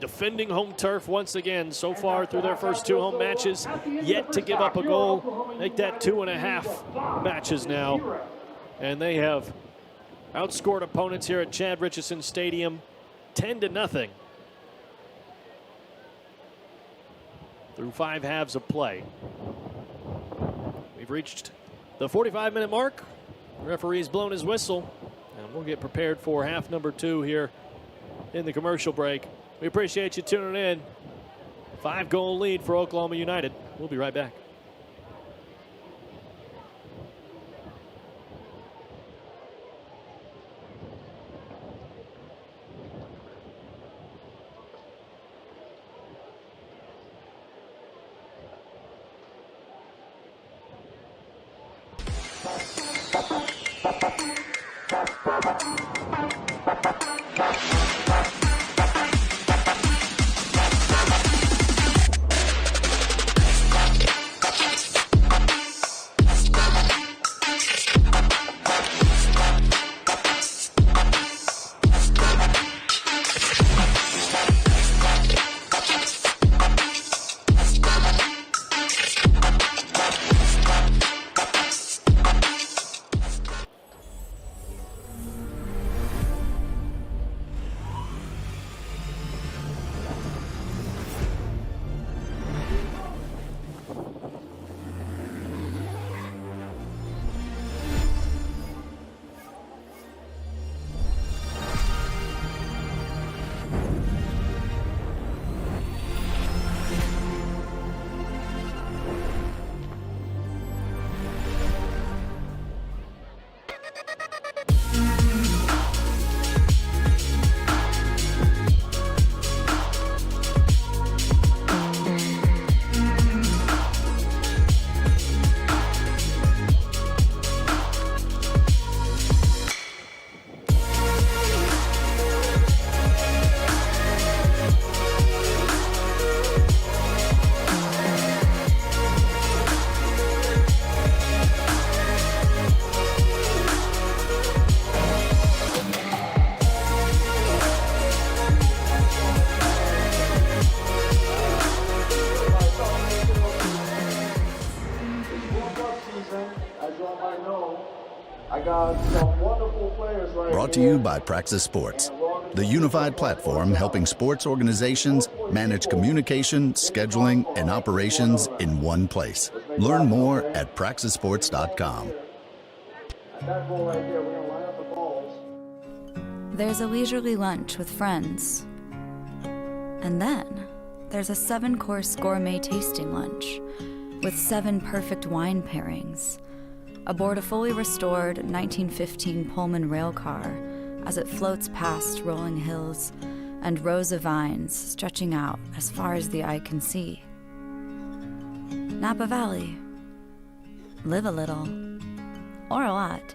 Defending home turf once again so far through their first 2 home matches, yet to give up a goal. Make that 2.5 matches now. And they have outscored opponents here at Chad Richardson Stadium 10-0 through 5 halves of play. We've reached the 45-minute mark. The referee's blown his whistle, and we'll get prepared for half number 2 here in the commercial break. We appreciate you tuning in. 5-goal lead for Oklahoma United. We'll be right back. Brought to you by Praxis Sports, the unified platform helping sports organizations manage communication, scheduling, and operations in one place. Learn more at praxisports.com. There's a leisurely lunch with friends. And then there's a 7-course gourmet tasting lunch with 7 perfect wine pairings aboard a fully restored 1915 Pullman rail car as it floats past rolling hills and rows of vines stretching out as far as the eye can see. Napa Valley. Live a little, or a lot.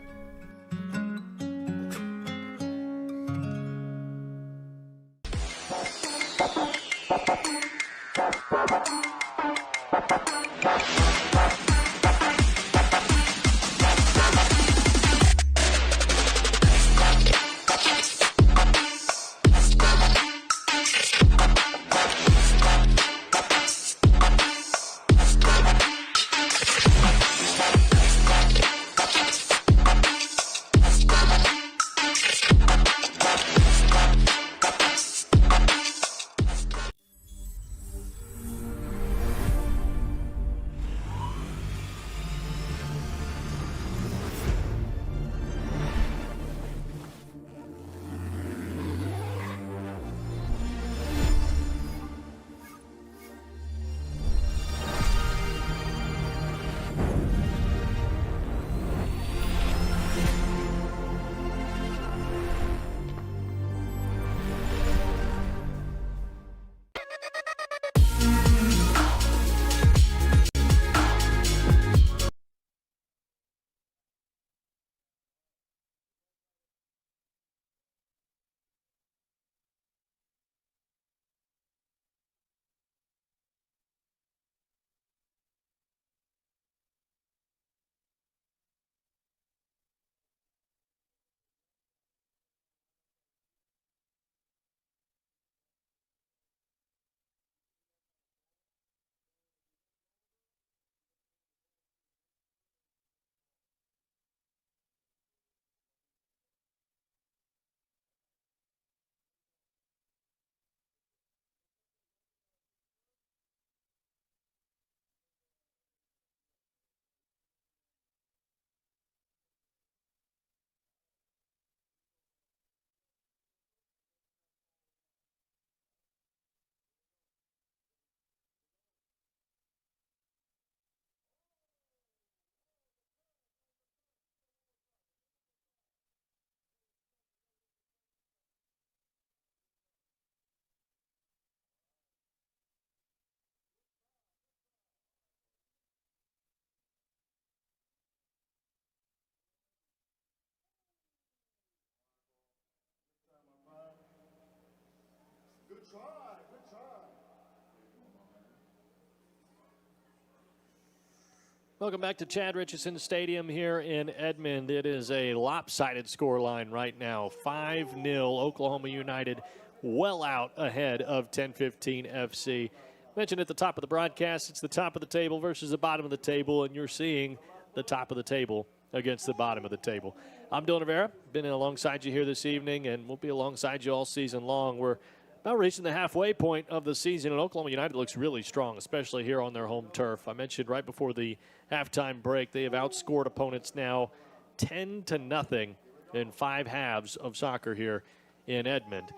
Welcome back to Chad Richardson Stadium here in Edmond. It is a lopsided scoreline right now. 5-0 Oklahoma United well out ahead of Tenfifteen FC. Mentioned at the top of the broadcast, it's the top of the table versus the bottom of the table, and you're seeing the top of the table against the bottom of the table. I'm Dylan Rivera, been alongside you here this evening, and we'll be alongside you all season long. We're about reaching the halfway point of the season, and Oklahoma United looks really strong, especially here on their home turf. I mentioned right before the halftime break, they have outscored opponents now 10-0 in 5 halves of soccer here in Edmond.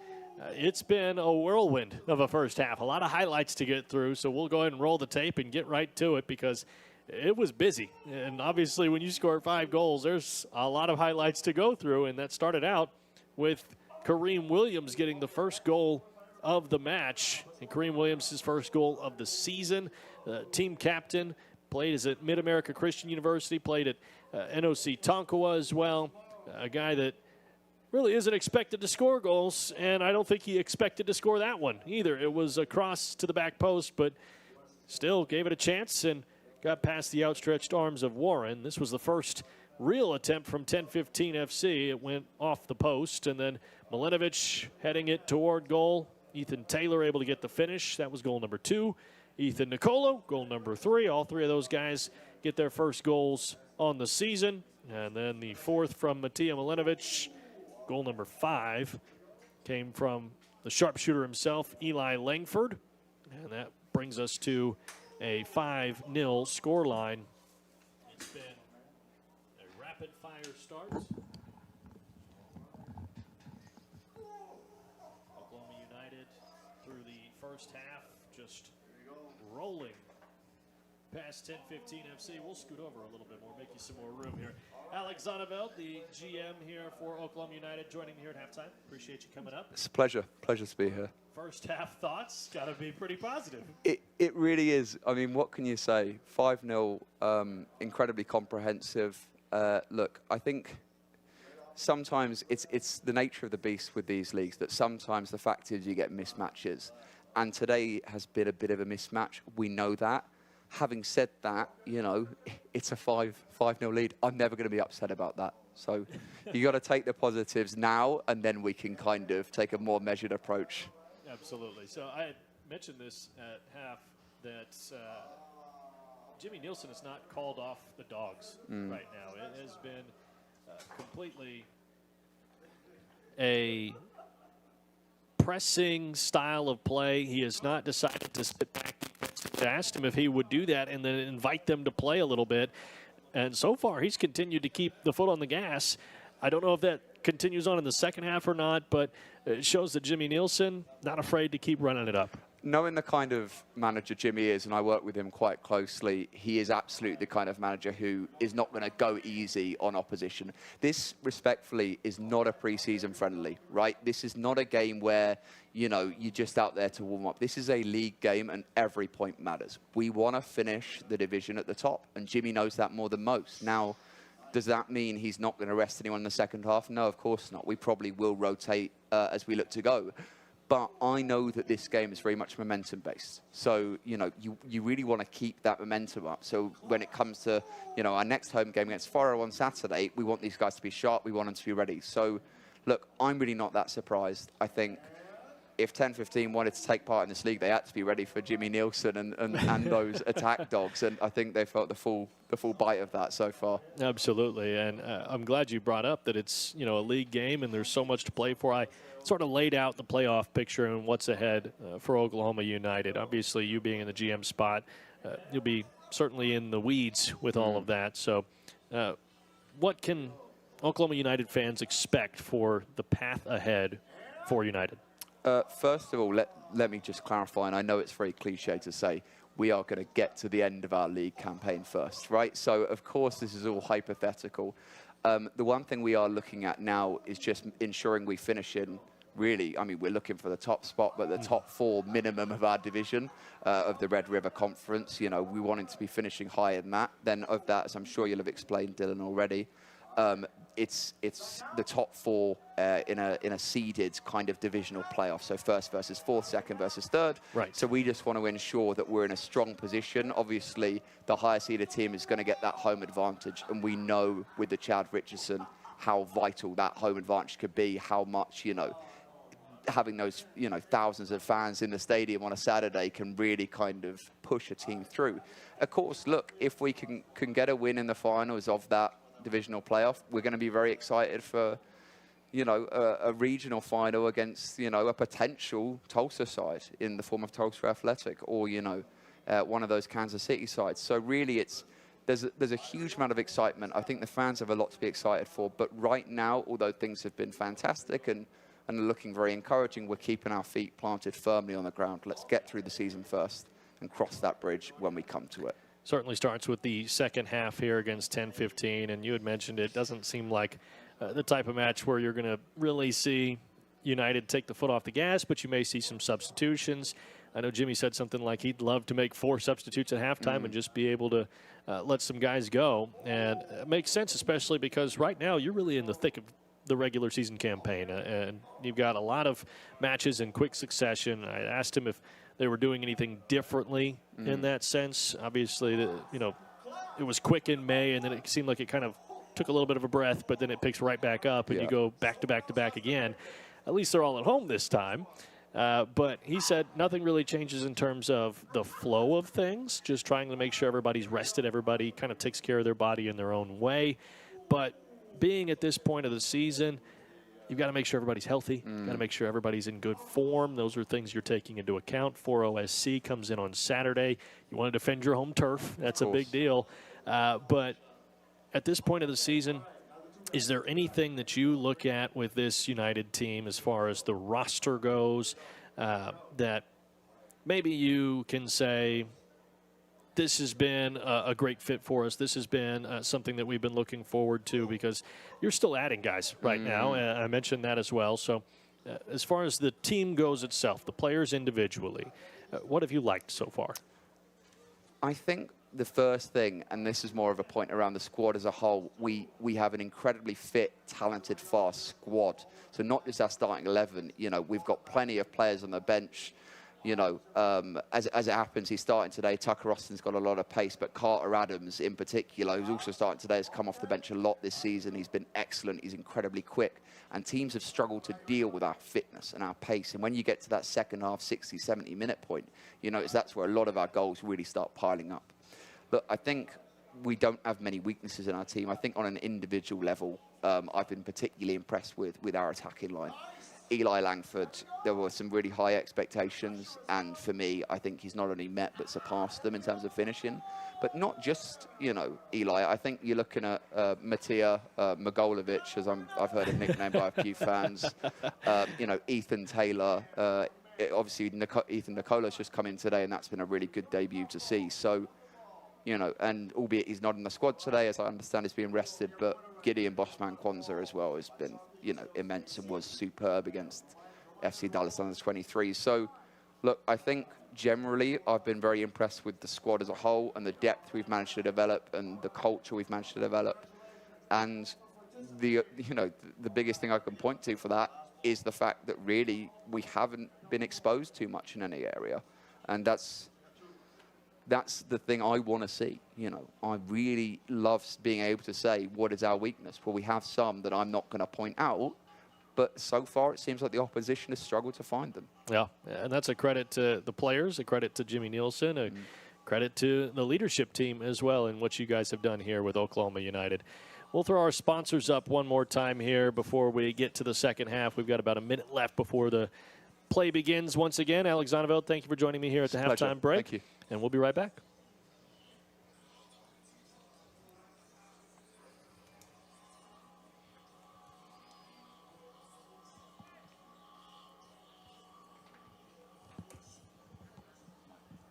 It's been a whirlwind of a first half. A lot of highlights to get through, so we'll go ahead and roll the tape and get right to it because it was busy. And obviously when you score 5 goals, there's a lot of highlights to go through, and that started out with Kareem Williams getting the first goal of the match. And Kareem Williams, his first goal of the season. Team captain, played at Mid-America Christian University, played at NOC Tonkawa as well. A guy that really isn't expected to score goals, and I don't think he expected to score that one either. It was a cross to the back post, but still gave it a chance and got past the outstretched arms of Warren. This was the first real attempt from Tenfifteen FC. It went off the post, and then Milinovic heading it toward goal. Ethan Taylor able to get the finish. That was goal number 2. Ethan Nicolo, goal number 3. All 3 of those guys get their first goals on the season. And then the 4th from Matija Milinovic. Goal number 5 came from the sharpshooter himself, Eli Langford. And that brings us to a 5-0 scoreline. It's been a rapid-fire start. Oklahoma United through the first half, just rolling past Tenfifteen FC. We'll scoot over a little bit more, make you some more room here. Alex Zonneveld, the GM here for Oklahoma United, joining me here at halftime. Appreciate you coming up. It's a pleasure. Pleasure to be here. First half thoughts, got to be pretty positive. It really is. I mean, what can you say? 5-0, incredibly comprehensive. Look, I think sometimes it's the nature of the beast with these leagues that sometimes the fact is you get mismatches. And today has been a bit of a mismatch. We know that. Having said that, you know, it's a 5-0 lead. I'm never going to be upset about that. So you got to take the positives now, and then we can kind of take a more measured approach. Absolutely. So I had mentioned this at half that Jimmy Nielsen has not called off the dogs right now. It has been completely a pressing style of play. He has not decided to sit back. I asked him if he would do that and then invite them to play a little bit. And so far, he's continued to keep the foot on the gas. I don't know if that continues on in the second half or not, but it shows that Jimmy Nielsen not afraid to keep running it up. Knowing the kind of manager Jimmy is, and I work with him quite closely, he is absolutely the kind of manager who is not going to go easy on opposition. This, respectfully, is not a preseason friendly, right? This is not a game where, you know, you're just out there to warm up. This is a league game, and every point matters. We want to finish the division at the top, and Jimmy knows that more than most. Now, does that mean he's not going to rest anyone in the second half? No, of course not. We probably will rotate as we look to go. But I know that this game is very much momentum-based. So, you know, you really want to keep that momentum up. So when it comes to, you know, our next home game against Faro on Saturday, we want these guys to be sharp. We want them to be ready. So, look, I'm really not that surprised. I think if Tenfifteen wanted to take part in this league, they had to be ready for Jimmy Nielsen and those attack dogs. And I think they felt the full bite of that so far. Absolutely. And I'm glad you brought up that it's, you know, a league game and there's so much to play for. I sort of laid out the playoff picture and what's ahead for Oklahoma United. Obviously, you being in the GM spot, you'll be certainly in the weeds with all of that. So what can Oklahoma United fans expect for the path ahead for United? First of all, let me just clarify, and I know it's very cliche to say, we are going to get to the end of our league campaign first, right? So, of course, this is all hypothetical. The one thing we are looking at now is just ensuring we finish in, really, I mean, we're looking for the top spot, but the top 4 minimum of our division of the Red River Conference. You know, we wanted to be finishing higher than that. Then of that, as I'm sure you'll have explained, Dylan, already, it's the top 4 in a seeded kind of divisional playoff. So first versus fourth, second versus third. Right. So we just want to ensure that we're in a strong position. Obviously, the higher seeded team is going to get that home advantage, and we know with the Chad Richardson how vital that home advantage could be. How much, you know, having those, you know, thousands of fans in the stadium on a Saturday can really kind of push a team through. Of course, look, if we can get a win in the finals of that divisional playoff, we're going to be very excited for, you know, a regional final against, you know, a potential Tulsa side in the form of Tulsa Athletic, or, you know, one of those Kansas City sides. So really, there's a huge amount of excitement. I think the fans have a lot to be excited for. But right now, although things have been fantastic and looking very encouraging, we're keeping our feet planted firmly on the ground. Let's get through the season first and cross that bridge when we come to it. Certainly starts with the second half here against Tenfifteen, and you had mentioned it doesn't seem like the type of match where you're going to really see United take the foot off the gas, but you may see some substitutions. I know Jimmy said something like he'd love to make 4 substitutes at halftime and just be able to let some guys go. And it makes sense, especially because right now you're really in the thick of the regular season campaign, and you've got a lot of matches in quick succession. I asked him if they were doing anything differently in that sense. Obviously, you know, it was quick in May, and then it seemed like it kind of took a little bit of a breath, but then it picks right back up, and you go back to back to back again. At least they're all at home this time. But he said nothing really changes in terms of the flow of things, just trying to make sure everybody's rested, everybody kind of takes care of their body in their own way. But being at this point of the season, you've got to make sure everybody's healthy. You've got to make sure everybody's in good form. Those are things you're taking into account. 4OSC comes in on Saturday. You want to defend your home turf. That's a big deal. But at this point of the season, is there anything that you look at with this United team as far as the roster goes that maybe you can say, this has been a great fit for us. This has been something that we've been looking forward to, because you're still adding guys right now. I mentioned that as well. So as far as the team goes itself, the players individually, what have you liked so far? I think the first thing, and this is more of a point around the squad as a whole, we have an incredibly fit, talented, fast squad. So not just our starting 11, you know, we've got plenty of players on the bench. You know, as it happens, he's starting today. Tucker Austin's got a lot of pace, but Carter Adams in particular, who's also starting today, has come off the bench a lot this season. He's been excellent. He's incredibly quick. And teams have struggled to deal with our fitness and our pace. And when you get to that second half, 60, 70-minute point, you know, that's where a lot of our goals really start piling up. Look, I think we don't have many weaknesses in our team. I think on an individual level, I've been particularly impressed with our attacking line. Eli Langford, there were some really high expectations, and for me, I think he's not only met but surpassed them in terms of finishing. But not just, you know, Eli. I think you're looking at Matija Mogolovic, as I've heard him nicknamed by a few fans. You know, Ethan Taylor. Obviously, Ethan Nicola's just come in today, and that's been a really good debut to see. So, you know, and albeit he's not in the squad today, as I understand, he's being rested, but Gideon Bossman Kwanzaa as well has been, you know, immense and was superb against FC Dallas under 23. So, look, I think generally I've been very impressed with the squad as a whole and the depth we've managed to develop and the culture we've managed to develop. And the biggest thing I can point to for that is the fact that really we haven't been exposed too much in any area, and that's the thing I want to see. You know, I really love being able to say, what is our weakness? Well, we have some that I'm not going to point out, but so far it seems like the opposition has struggled to find them. Yeah, and that's a credit to the players, a credit to Jimmy Nielsen, a credit to the leadership team as well, and what you guys have done here with Oklahoma United. We'll throw our sponsors up one more time here before we get to the second half. We've got about a minute left before the play begins once again. Alex Zonneveld, thank you for joining me here at the halftime break. Thank you. And we'll be right back.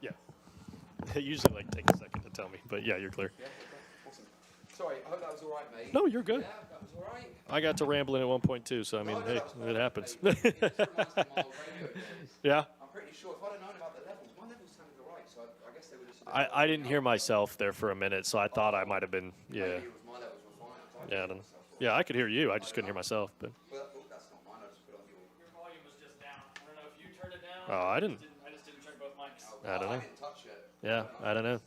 Yeah. They usually take a second to tell me, but yeah, you're clear. Yeah, awesome. Sorry, I hope that was all right, mate. No, you're good. Yeah, that was all right. I got to rambling at one point too, so I mean, hey, it happens. It just reminds me of my old radio days. Yeah. I'm pretty sure if I'd have known about the levels, my levels sounded all right, so I guess they were just... I didn't hear myself there for a minute, so I thought I might have been, yeah. Maybe it was my levels were fine. Yeah, I don't know. Yeah, I could hear you. I just couldn't hear myself. But Well, that's not mine. I just put on your... Your volume was just down. I don't know if you turned it down. oh, I didn't. I just didn't check both mics. I don't know. I didn't touch it. Yeah, I don't know.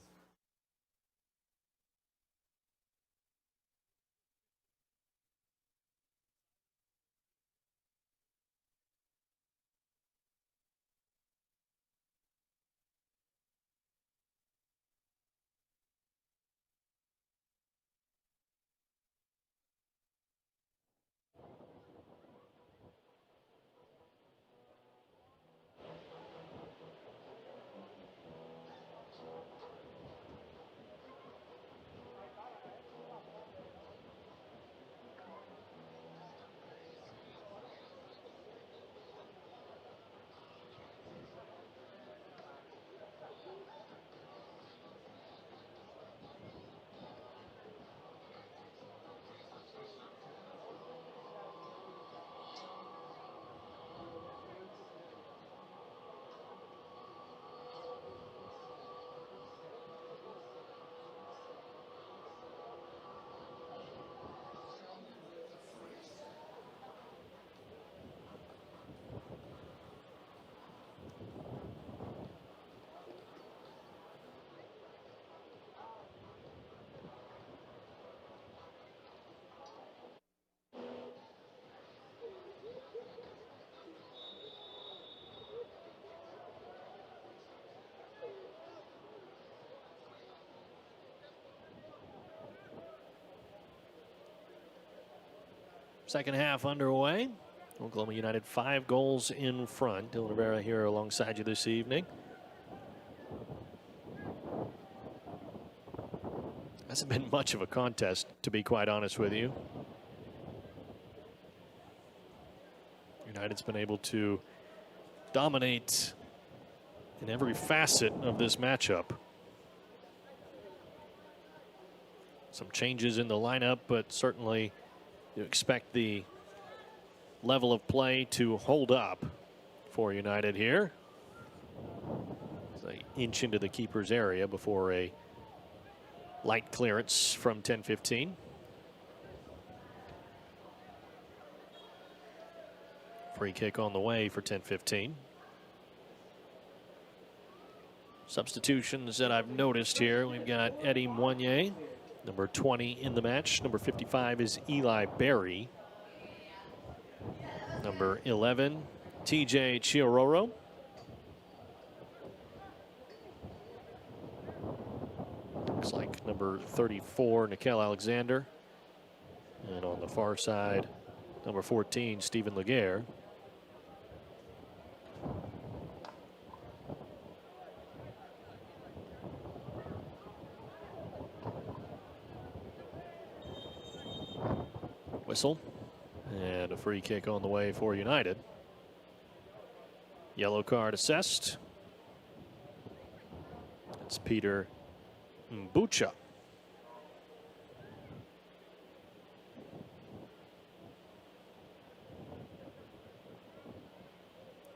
Second half underway. Oklahoma United 5 goals in front. Dylan Rivera here alongside you this evening. Hasn't been much of a contest, to be quite honest with you. United's been able to dominate in every facet of this matchup. Some changes in the lineup, but certainly you expect the level of play to hold up for United here. As they inch into the keeper's area before a light clearance from Tenfifteen. Free kick on the way for Tenfifteen. Substitutions that I've noticed here. We've got Eddie Moignet, number 20 in the match. Number 55 is Eli Berry. Number 11, TJ Chiororo. Looks like number 34, Nikhil Alexander. And on the far side, number 14, Stephen Laguerre. Whistle. And a free kick on the way for United. Yellow card assessed. It's Peter Mbucha.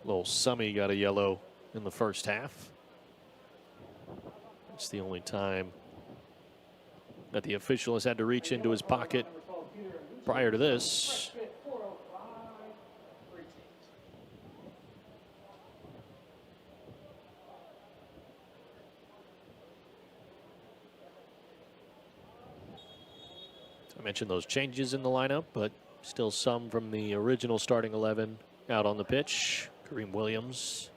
Little Summy got a yellow in the first half. It's the only time that the official has had to reach into his pocket prior to this. I mentioned those changes in the lineup, but still some from the original starting 11 out on the pitch. Kareem Williams,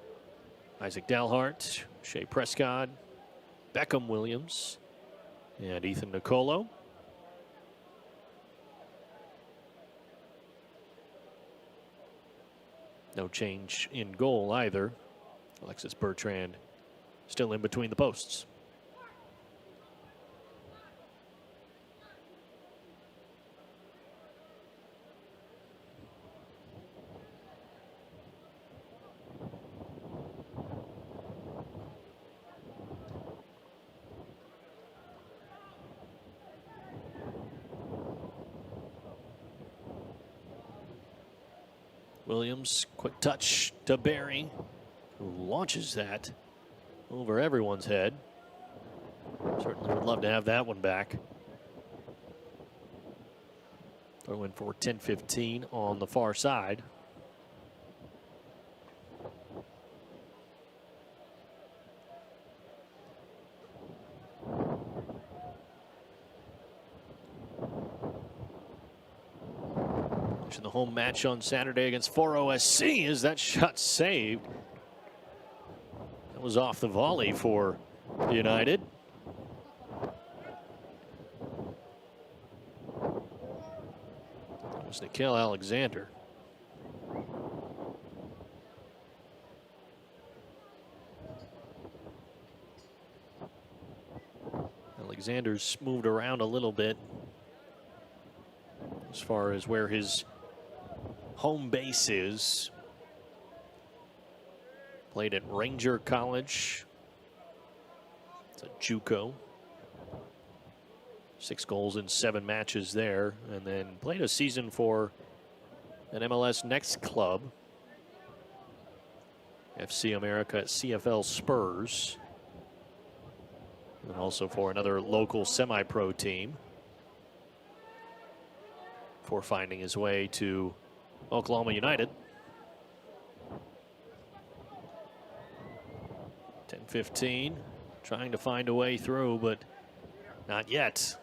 Isaac Dalhart, Shea Prescott, Beckham Williams, and Ethan Nicolo. No change in goal either. Alexis Bertrand still in between the posts. Williams, quick touch to Berry, who launches that over everyone's head. Certainly would love to have that one back. Throw in for Tenfifteen on the far side. In the home match on Saturday against 4OSC, is that shot saved? That was off the volley for United. That was Nikhil Alexander. Alexander's moved around a little bit as far as where his home base is. Played at Ranger College. It's a JUCO. 6 goals in 7 matches there, and then played a season for an MLS Next club, FC America at CFL Spurs, and also for another local semi-pro team, before finding his way to Oklahoma United. Tenfifteen trying to find a way through, but not yet.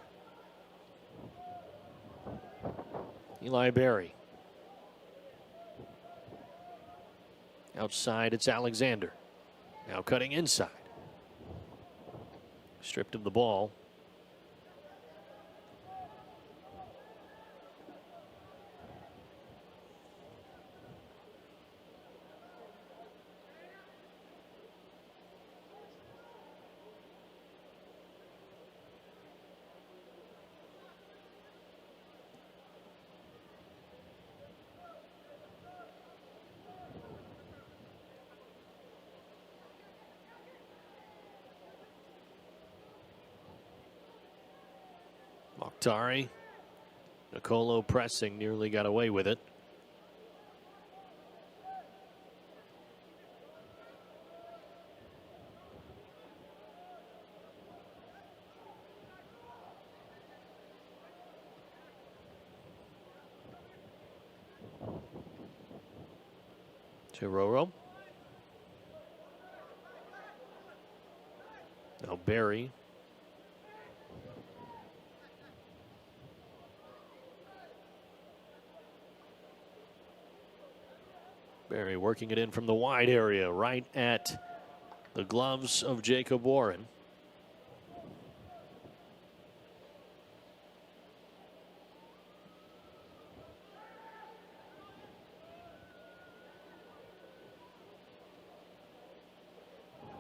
Eli Berry. Outside, it's Alexander. Now cutting inside. Stripped of the ball. Tari. Nicolo pressing, nearly got away with it. Chiroro. Now Barry. Barry working it in from the wide area, right at the gloves of Jacob Warren.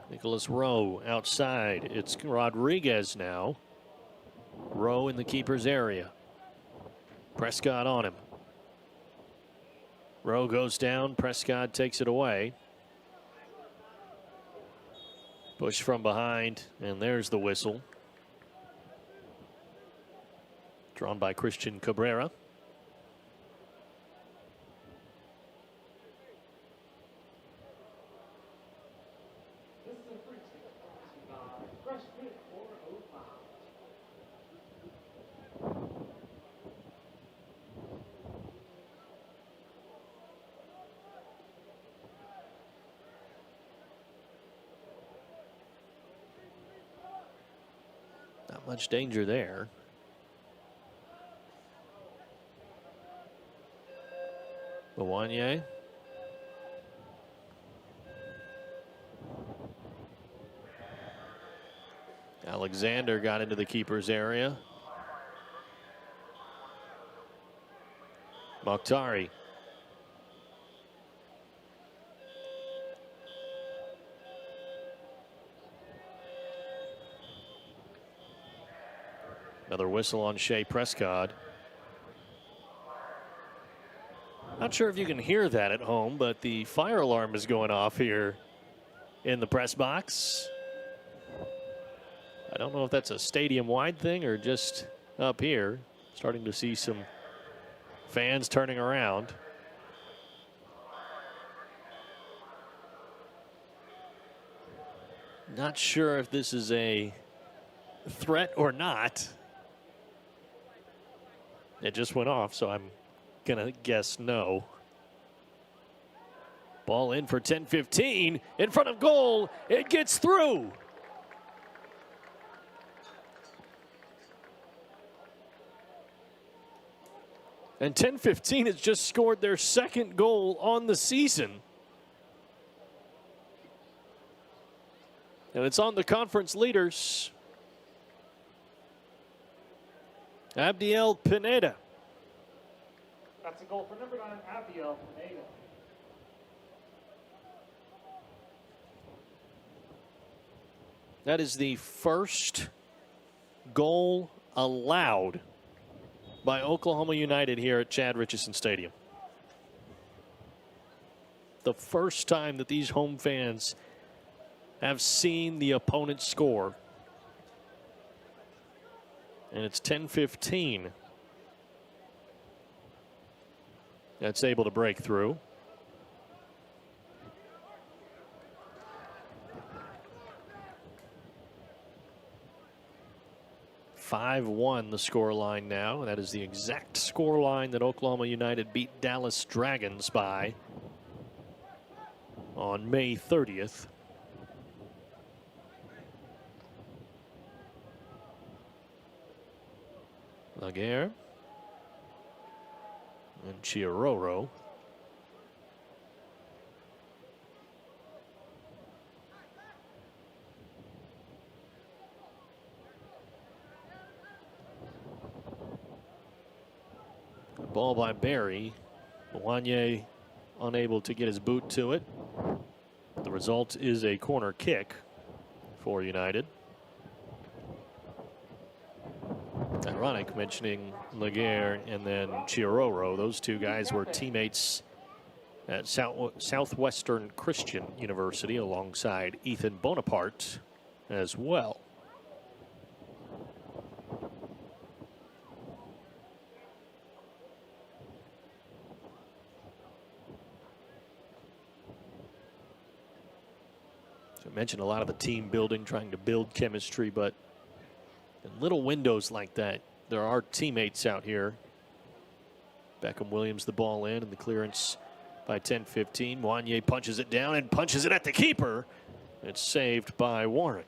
Nicholas Rowe outside. It's Rodriguez now. Rowe in the keeper's area. Prescott on him. Rowe goes down. Prescott takes it away. Push from behind, and there's the whistle. Drawn by Christian Cabrera. Not much danger there. Bawanye. Alexander got into the keeper's area. Mokhtari. Another whistle on Shea Prescott. Not sure if you can hear that at home, but the fire alarm is going off here in the press box. I don't know if that's a stadium-wide thing or just up here. Starting to see some fans turning around. Not sure if this is a threat or not. It just went off, so I'm gonna guess no. Ball in for Tenfifteen in front of goal. It gets through. And Tenfifteen has just scored their second goal on the season. And it's on the conference leaders. Abdiel Pineda. That's a goal for number 9, Abdiel Pineda. That is the first goal allowed by Oklahoma United here at Chad Richardson Stadium. The first time that these home fans have seen the opponent score. And it's Tenfifteen that's able to break through. (5-1) the score line now. That is the exact score line that Oklahoma United beat Dallas Dragons by on May 30th. Laguerre and Chiroro. Ball by Barry. Wanye unable to get his boot to it. The result is a corner kick for United. Ironic mentioning Laguerre and then Chiroro. Those two guys were teammates at Southwestern Christian University alongside Ethan Bonaparte as well. I mentioned a lot of the team building, trying to build chemistry, but in little windows like that, there are teammates out here. Beckham Williams the ball in, and the clearance by Tenfifteen. Wanye punches it down and punches it at the keeper. It's saved by Warren.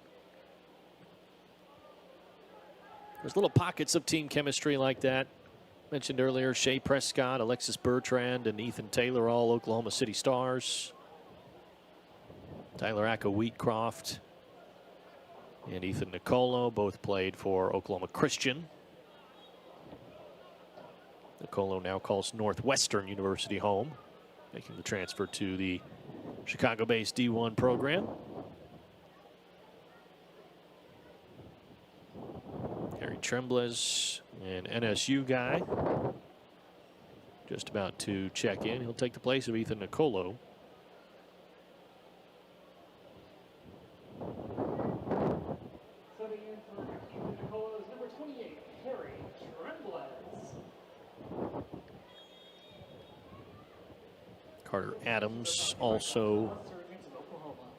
There's little pockets of team chemistry like that. Mentioned earlier, Shea Prescott, Alexis Bertrand, and Ethan Taylor, all Oklahoma City stars. Tyler Wheatcroft and Ethan Nicolo both played for Oklahoma Christian. Nicolo now calls Northwestern University home, making the transfer to the Chicago-based D1 program. Harry Tremblez, an NSU guy, just about to check in. He'll take the place of Ethan Nicolo. Subbing in for Ethan Nicolo is number 28, Harry Tremblez. Carter Adams, also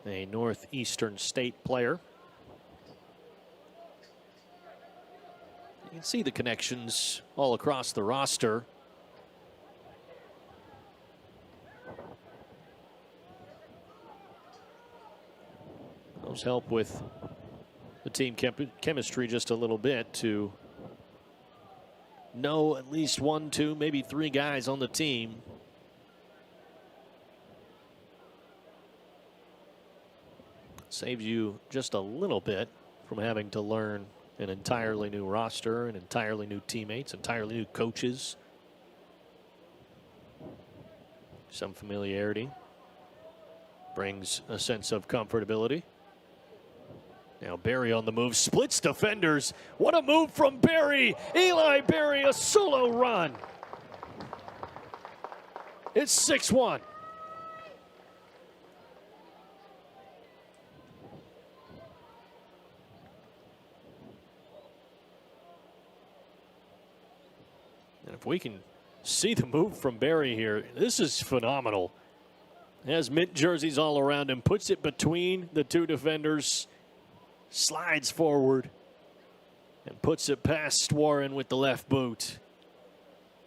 a Northeastern State player. You can see the connections all across the roster. Those help with the team chemistry just a little bit to know at least 1, 2, maybe 3 guys on the team. Saves you just a little bit from having to learn an entirely new roster, an entirely new teammates, entirely new coaches. Some familiarity brings a sense of comfortability. Now Barry on the move, splits defenders. What a move from Barry. Eli Barry, a solo run. It's 6-1. And if we can see the move from Barry here, this is phenomenal. Has mint jerseys all around him, puts it between the 2 defenders, slides forward, and puts it past Warren with the left boot.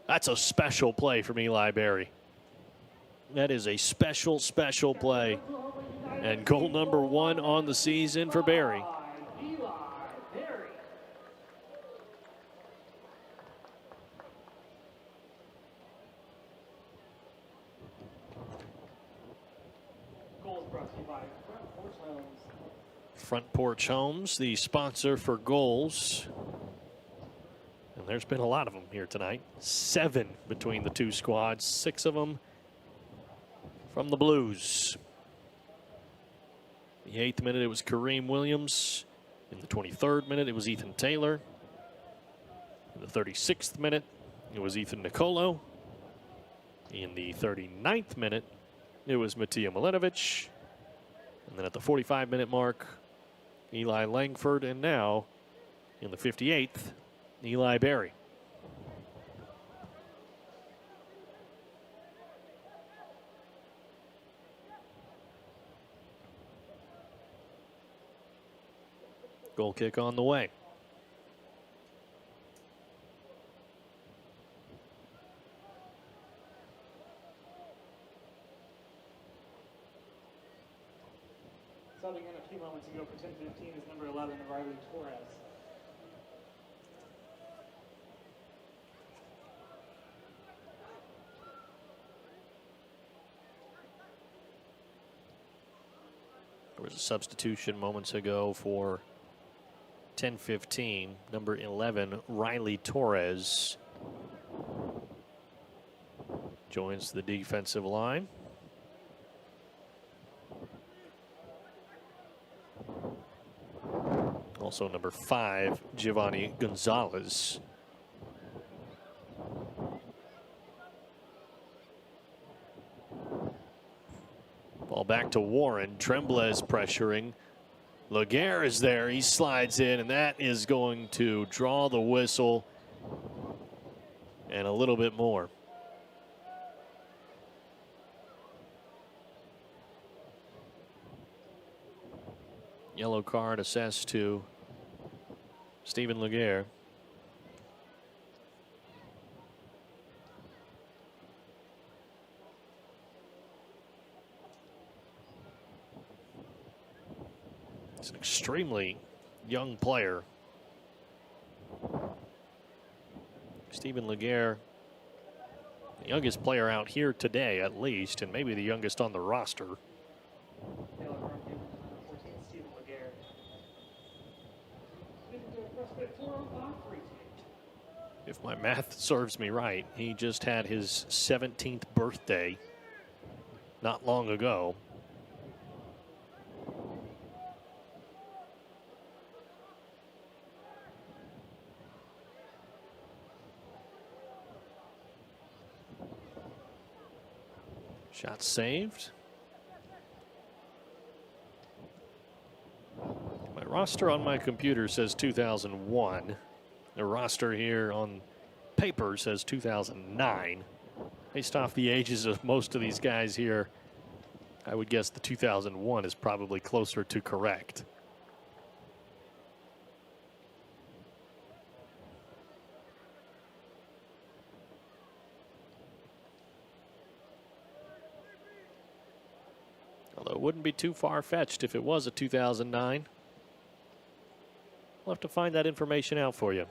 That's a special play from Eli Barry. That is a special, special play. And goal number 1 on the season for Barry. Front Porch Homes, the sponsor for goals. And there's been a lot of them here tonight. 7 between the 2 squads, 6 of them from the Blues. The 8th minute, it was Kareem Williams. In the 23rd minute, it was Ethan Taylor. In the 36th minute, it was Ethan Nicolo. In the 39th minute, it was Matija Milenovic. And then at the 45-minute mark, Eli Langford, and now in the 58th, Eli Barry. Goal kick on the way. Subbing in a few moments ago for Tenfifteen is number 11, Riley Torres. There was a substitution moments ago for Tenfifteen. Number 11, Riley Torres, joins the defensive line. Also number 5, Giovanni Gonzalez. Ball back to Warren. Tremblez pressuring. Laguerre is there. He slides in, and that is going to draw the whistle and a little bit more. Yellow card assessed to Stephen Laguerre. He's an extremely young player. Stephen Laguerre, the youngest player out here today, at least, and maybe the youngest on the roster. Yellow card given to number 14, Stephen Laguerre. First bit 4:05.38. If my math serves me right, he just had his 17th birthday not long ago. Shot saved. My roster on my computer says 2001. The roster here on paper says 2009. Based off the ages of most of these guys here, I would guess the 2001 is probably closer to correct. Although it wouldn't be too far-fetched if it was a 2009. We'll have to find that information out for you.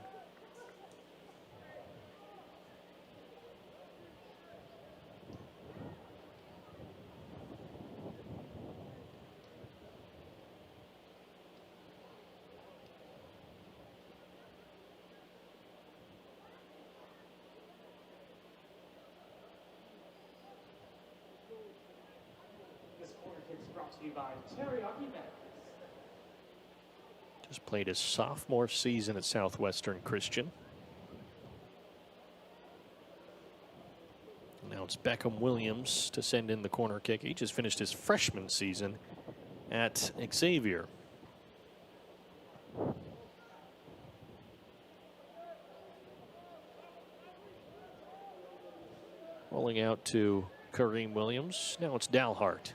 This corner kick is brought to you by Teriyaki Medics. Just played his sophomore season at Southwestern Christian. Now it's Beckham Williams to send in the corner kick. He just finished his freshman season at Xavier. Rolling out to Kareem Williams. Now it's Dalhart.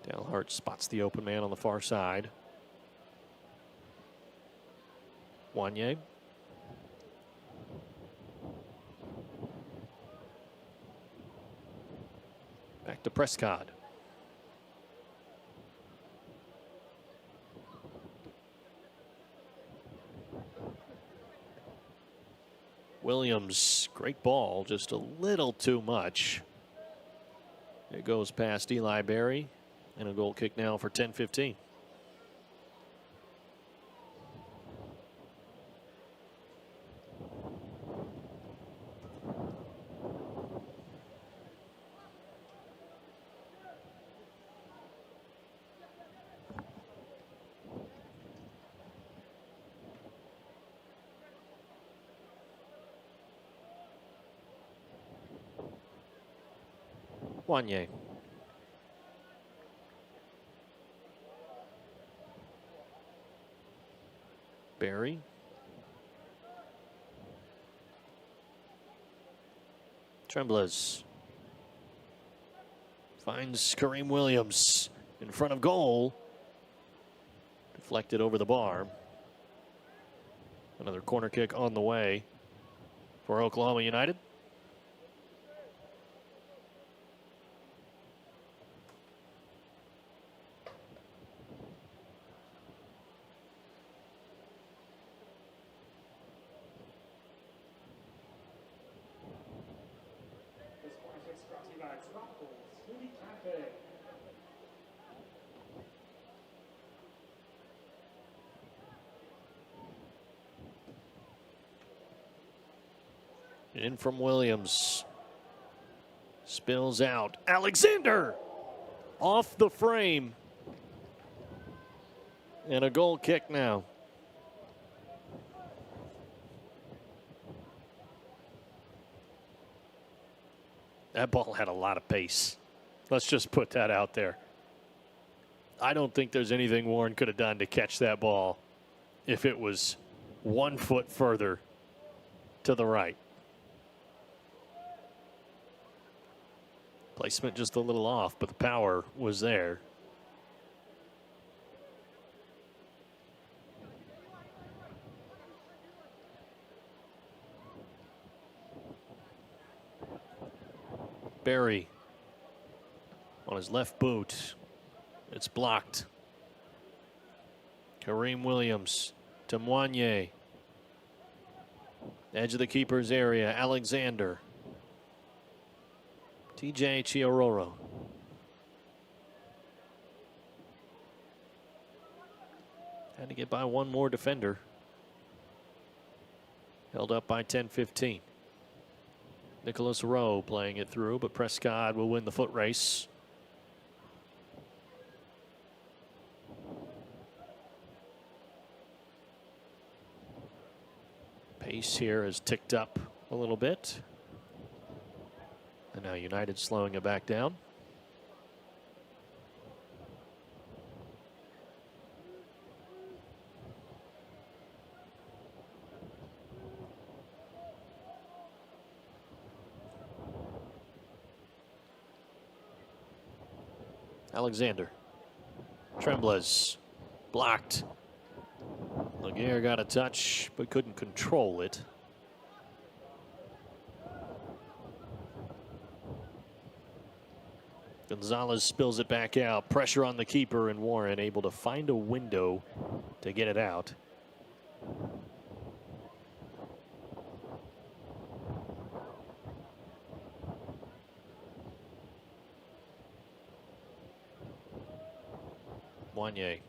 Dalhart spots the open man on the far side. Wanye. Back to Prescott. Williams, great ball, just a little too much. It goes past Eli Berry, and a goal kick now for Tenfifteen. Wanye. Barry. Tremblers. Finds Kareem Williams in front of goal. Deflected over the bar. Another corner kick on the way for Oklahoma United. In from Williams. Spills out. Alexander off the frame. And a goal kick now. That ball had a lot of pace. Let's just put that out there. I don't think there's anything Warren could have done to catch that ball if it was 1 foot further to the right. Placement just a little off, but the power was there. Barry on his left boot. It's blocked. Kareem Williams to Moignet. Edge of the keeper's area. Alexander. TJ Chiaroro. Had to get by one more defender. Held up by Tenfifteen. Nicholas Rowe playing it through, but Prescott will win the foot race. Pace here has ticked up a little bit. And now United slowing it back down. Alexander. Tremblez blocked. Laguerre got a touch, but couldn't control it. Gonzalez spills it back out. Pressure on the keeper, and Warren able to find a window to get it out. Moignet.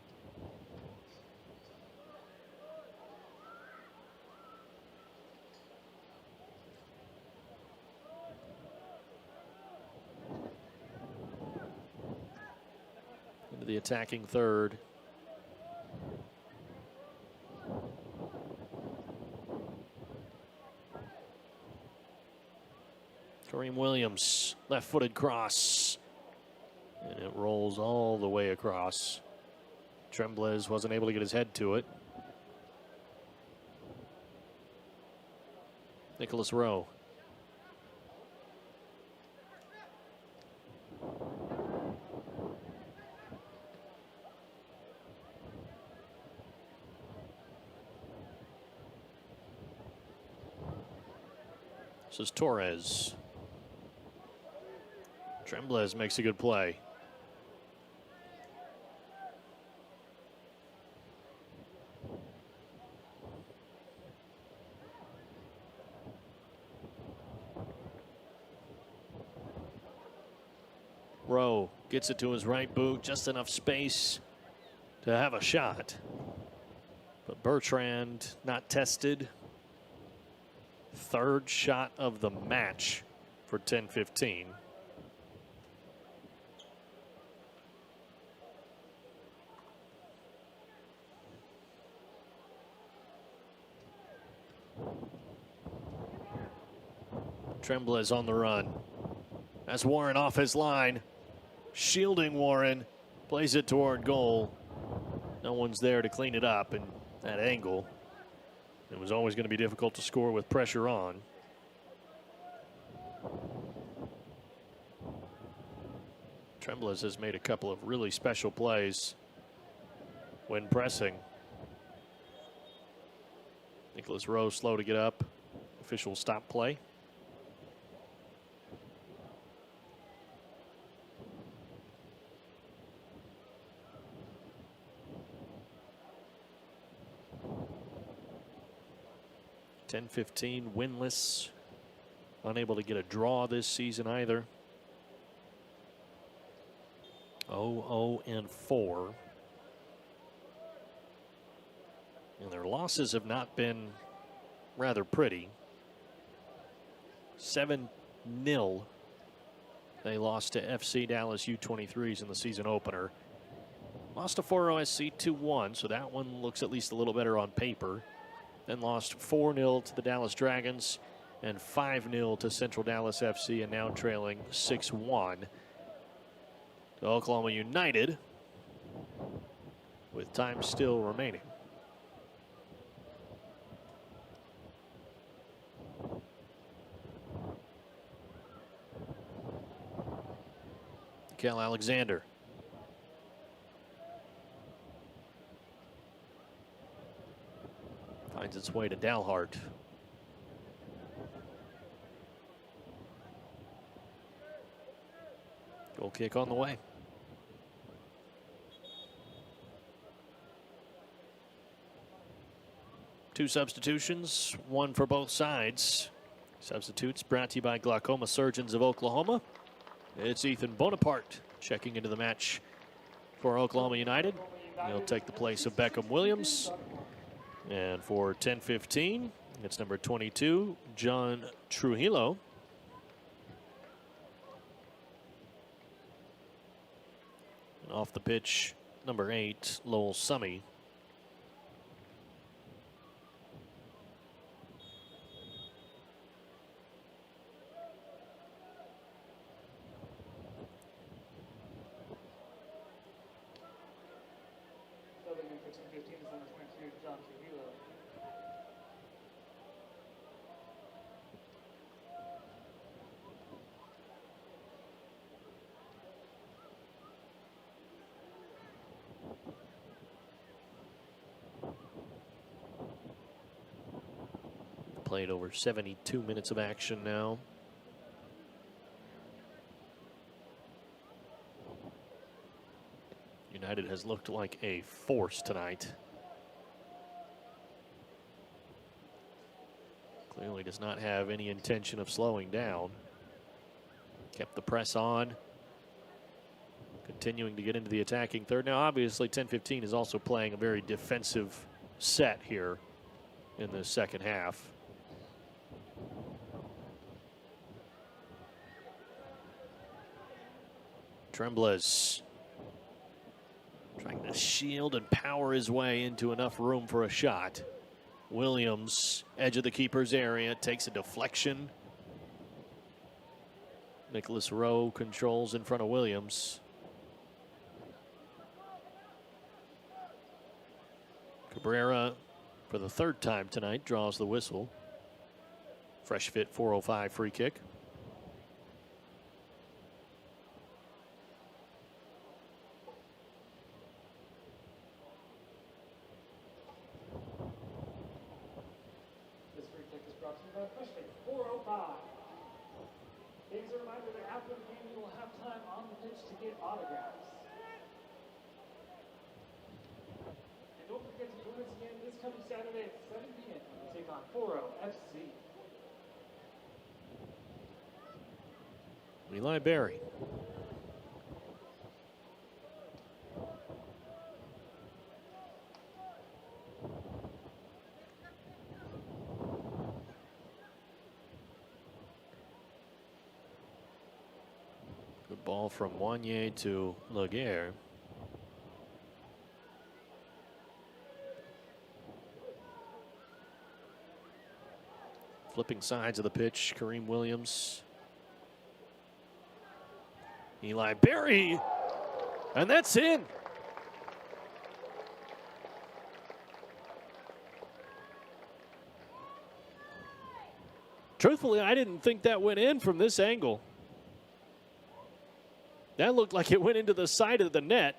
Into the attacking third. Kareem Williams, left-footed cross. And it rolls all the way across. Tremblez wasn't able to get his head to it. Nicholas Rowe. This is Torres. Tremblez makes a good play. Rowe gets it to his right boot, just enough space to have a shot. But Bertrand not tested. Third shot of the match for Tenfifteen. Tremblez on the run. As Warren off his line. Shielding Warren. Plays it toward goal. No one's there to clean it up in that angle. It was always going to be difficult to score with pressure on. Tremblez has made a couple of really special plays when pressing. Nicholas Rowe slow to get up. Official stop play. Tenfifteen winless, unable to get a draw this season either. 0-4. And their losses have not been rather pretty. 7-0. They lost to FC Dallas U23s in the season opener. Lost to 4OSC 2-1, so that one looks at least a little better on paper. Then lost 4-0 to the Dallas Dragons and 5-0 to Central Dallas FC, and now trailing 6-1 to Oklahoma United with time still remaining. Cal Alexander. Finds its way to Dalhart. Goal kick on the way. Two substitutions, one for both sides. Substitutes brought to you by Glaucoma Surgeons of Oklahoma. It's Ethan Bonaparte checking into the match for Oklahoma United. He'll take the place of Beckham Williams. And for Tenfifteen, it's number 22, John Trujillo. And off the pitch, number 8, Lowell Summy. Played over 72 minutes of action now. United has looked like a force tonight. Clearly does not have any intention of slowing down. Kept the press on. Continuing to get into the attacking third. Now obviously Tenfifteen is also playing a very defensive set here in the second half. Trembles trying to shield and power his way into enough room for a shot. Williams, edge of the keeper's area, takes a deflection. Nicholas Rowe controls in front of Williams. Cabrera, for the third time tonight, draws the whistle. Fresh fit 4:05 free kick. Eli Berry. Good ball from Wanye to Laguerre. Flipping sides of the pitch, Kareem Williams. Eli Berry, and that's in. Truthfully, I didn't think that went in from this angle. That looked like it went into the side of the net.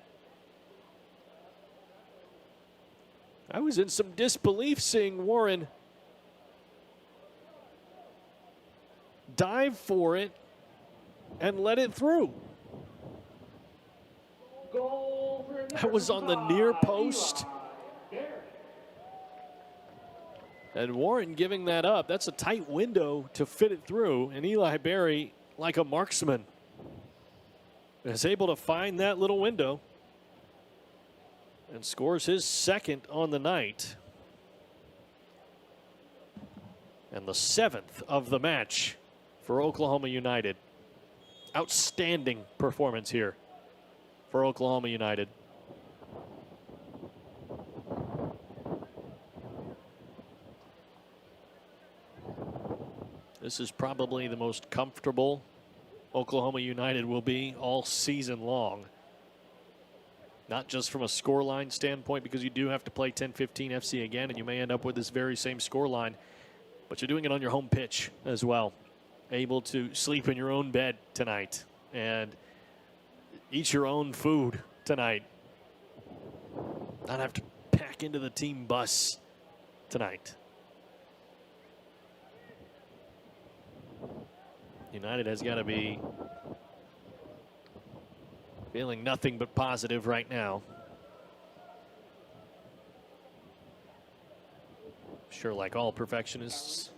I was in some disbelief seeing Warren dive for it and let it through. That was on the near post. And Warren giving that up. That's a tight window to fit it through. And Eli Berry, like a marksman, is able to find that little window and scores his second on the night. And the 7th of the match for Oklahoma United. Outstanding performance here for Oklahoma United. This is probably the most comfortable Oklahoma United will be all season long. Not just from a scoreline standpoint, because you do have to play Tenfifteen FC again, and you may end up with this very same scoreline, but you're doing it on your home pitch as well. Able to sleep in your own bed tonight. And eat your own food tonight. Not have to pack into the team bus tonight. United has got to be feeling nothing but positive right now. Sure, like all perfectionists,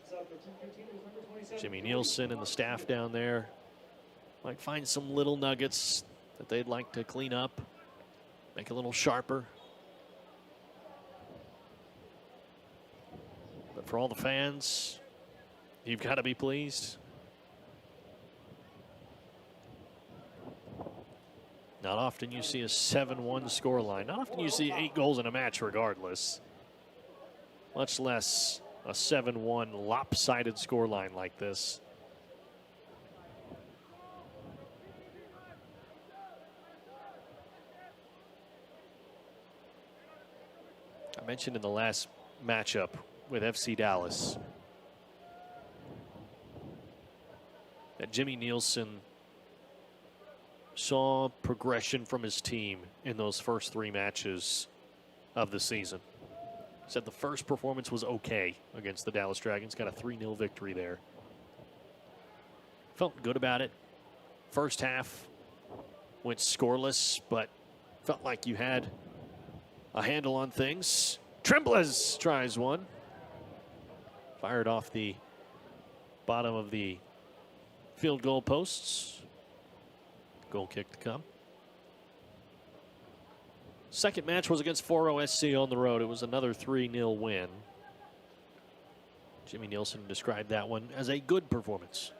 Jimmy Nielsen and the staff down there might find some little nuggets that they'd like to clean up, make a little sharper. But for all the fans, you've got to be pleased. Not often you see a 7-1 scoreline. Not often you see 8 goals in a match regardless. Much less a 7-1 lopsided scoreline like this. I mentioned in the last matchup with FC Dallas that Jimmy Nielsen saw progression from his team in those first 3 matches of the season. Said the first performance was okay against the Dallas Dragons. Got a 3-0 victory there. Felt good about it. First half went scoreless, but felt like you had a handle on things. Tremblez tries one. Fired off the bottom of the field goal posts. Goal kick to come. Second match was against Foro SC on the road. It was another 3-0 win. Jimmy Nielsen described that one as a good performance.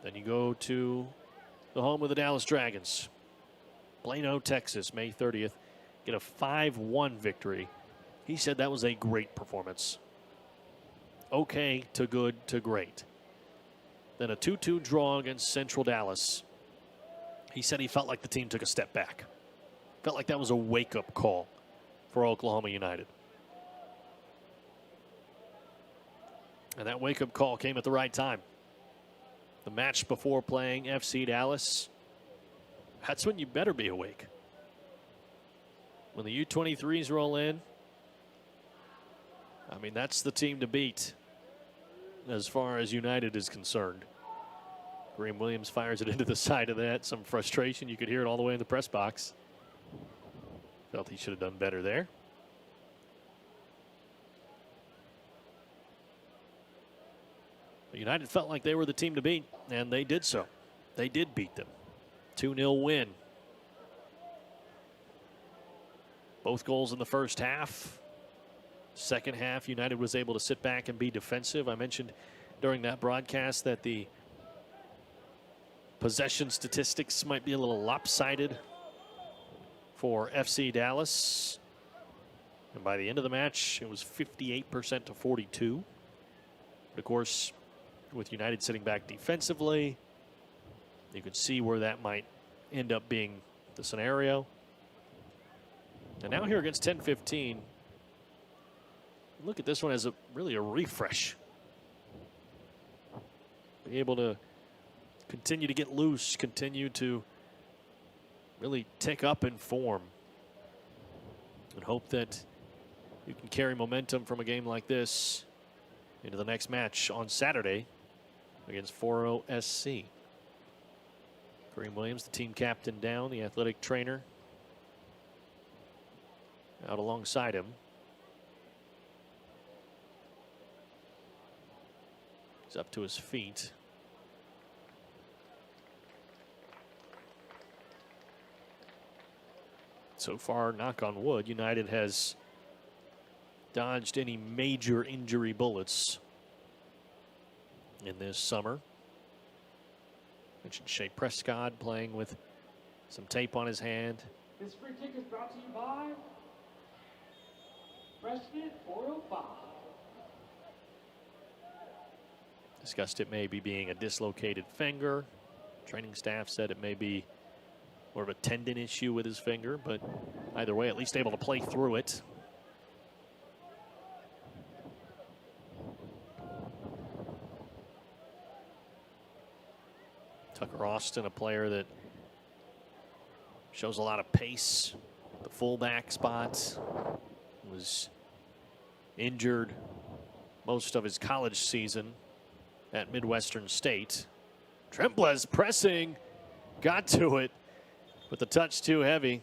Then you go to the home of the Dallas Dragons. Plano, Texas, May 30th. Get a 5-1 victory. He said that was a great performance. Okay to good to great. Then a 2-2 draw against Central Dallas. He said he felt like the team took a step back. Felt like that was a wake-up call for Oklahoma United. And that wake-up call came at the right time. The match before playing FC Dallas, that's when you better be awake. When the U23s roll in, I mean, that's the team to beat as far as United is concerned. Graham Williams fires it into the side of that. Some frustration. You could hear it all the way in the press box. Felt he should have done better there. But United felt like they were the team to beat, and they did so. They did beat them. 2-0 win. Both goals in the first half. Second half, United was able to sit back and be defensive. I mentioned during that broadcast that the possession statistics might be a little lopsided for FC Dallas. And by the end of the match, it was 58% to 42. But of course, with United sitting back defensively, you could see where that might end up being the scenario. And now here against Tenfifteen, look at this one as really a refresh. Be able to continue to get loose, continue to really take up in form, and hope that you can carry momentum from a game like this into the next match on Saturday against Foro SC. Kareem Williams, the team captain, down, the athletic trainer out alongside him. He's up to his feet. So far, knock on wood, United has dodged any major injury bullets in this summer. Mentioned Shea Prescott playing with some tape on his hand. This free kick is brought to you by Freshman 405. Discussed it maybe being a dislocated finger. Training staff said it may be more of a tendon issue with his finger, but either way, at least able to play through it. Tucker Austin, a player that Shows a lot of pace. The fullback spot. Was injured most of his college season at Midwestern State. Tremblez pressing. Got to it, but the touch too heavy.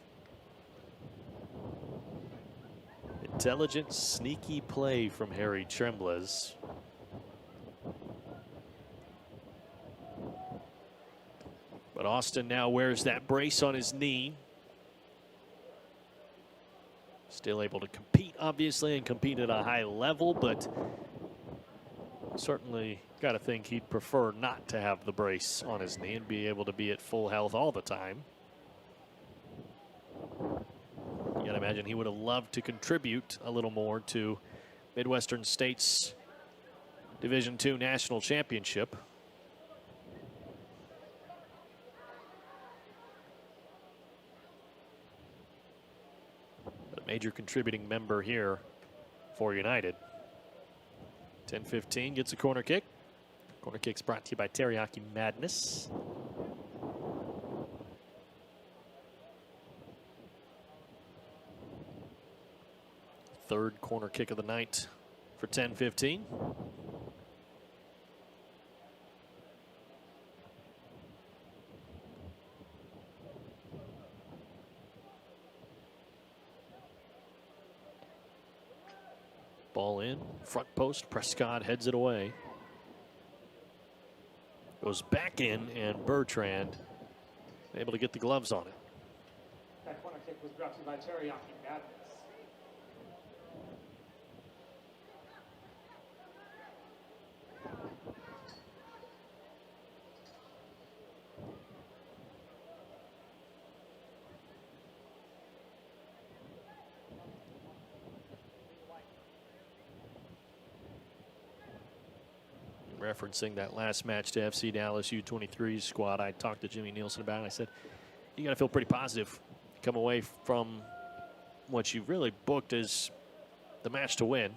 Intelligent, sneaky play from Harry Tremblez. But Austin now wears that brace on his knee. Still able to compete, obviously, and compete at a high level, but certainly got to think he'd prefer not to have the brace on his knee and be able to be at full health all the time. You got to imagine he would have loved to contribute a little more to Midwestern State's Division II National Championship. But a major contributing member here for United. Tenfifteen gets a corner kick. Corner kick's brought to you by Teriyaki Madness. Third corner kick of the night for Tenfifteen. Ball in, front post, Prescott heads it away. Goes back in, and Bertrand able to get the gloves on it. That corner kick was brought to you by Teriyaki Madness. Referencing that last match to FC Dallas U23 squad, I talked to Jimmy Nielsen about it. I said, you got to feel pretty positive. Come away from what you've really booked as the match to win,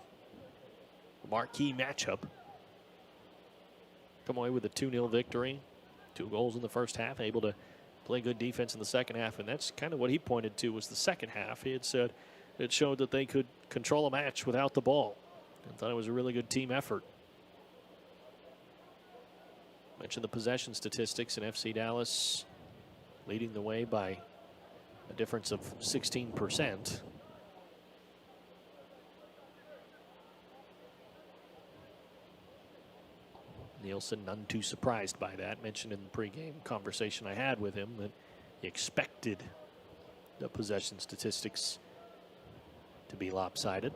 a marquee matchup. Come away with a 2-0 victory, 2 goals in the first half, able to play good defense in the second half, and that's kind of what he pointed to was the second half. He had said it showed that they could control a match without the ball. I thought it was a really good team effort. Mentioned the possession statistics, and FC Dallas leading the way by a difference of 16%. Nielsen, none too surprised by that. Mentioned in the pregame conversation I had with him that he expected the possession statistics to be lopsided.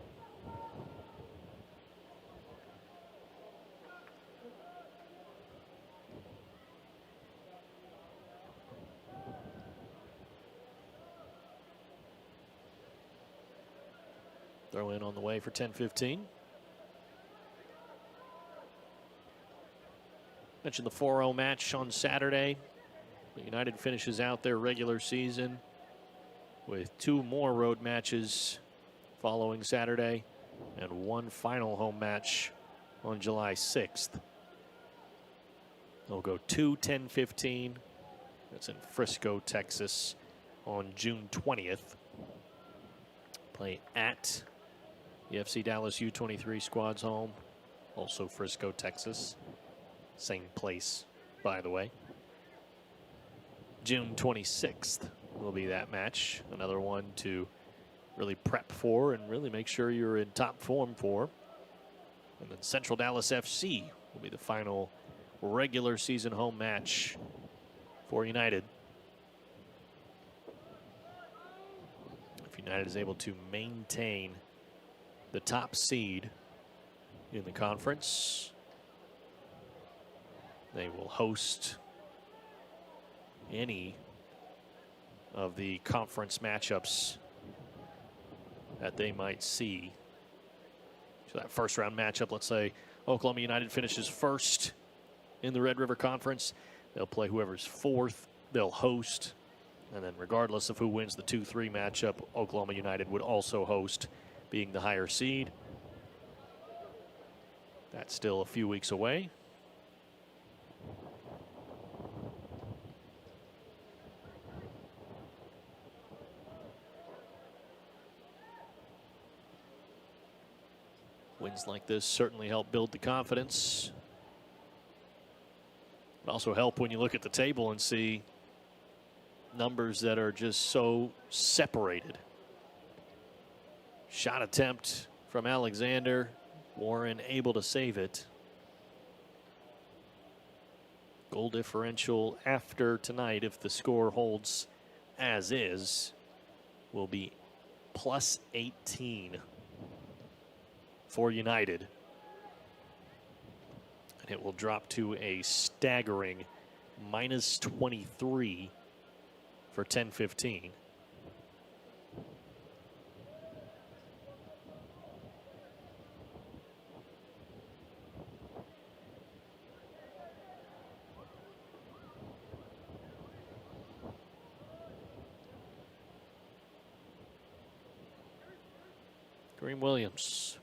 Throw in on the way for Tenfifteen. Mentioned the 4-0 match on Saturday. United finishes out their regular season with 2 more road matches following Saturday and 1 final home match on July 6th. They'll go to 10-15. That's in Frisco, Texas on June 20th. Play at the FC Dallas U23 squad's home, also Frisco, Texas. Same place, by the way. June 26th will be that match. Another one to really prep for and really make sure you're in top form for. And then Central Dallas FC will be the final regular season home match for United. If United is able to maintain the top seed in the conference, they will host any of the conference matchups that they might see. So that first round matchup, let's say Oklahoma United finishes first in the Red River Conference. They'll play whoever's fourth, they'll host. And then regardless of who wins the 2-3 matchup, Oklahoma United would also host, being the higher seed. That's still a few weeks away. Wins like this certainly help build the confidence. But also help when you look at the table and see numbers that are just so separated. Shot attempt from Alexander. Warren able to save it. Goal differential after tonight, if the score holds as is, will be plus 18 for United. And it will drop to a staggering minus 23 for Tenfifteen. Kareem Williams.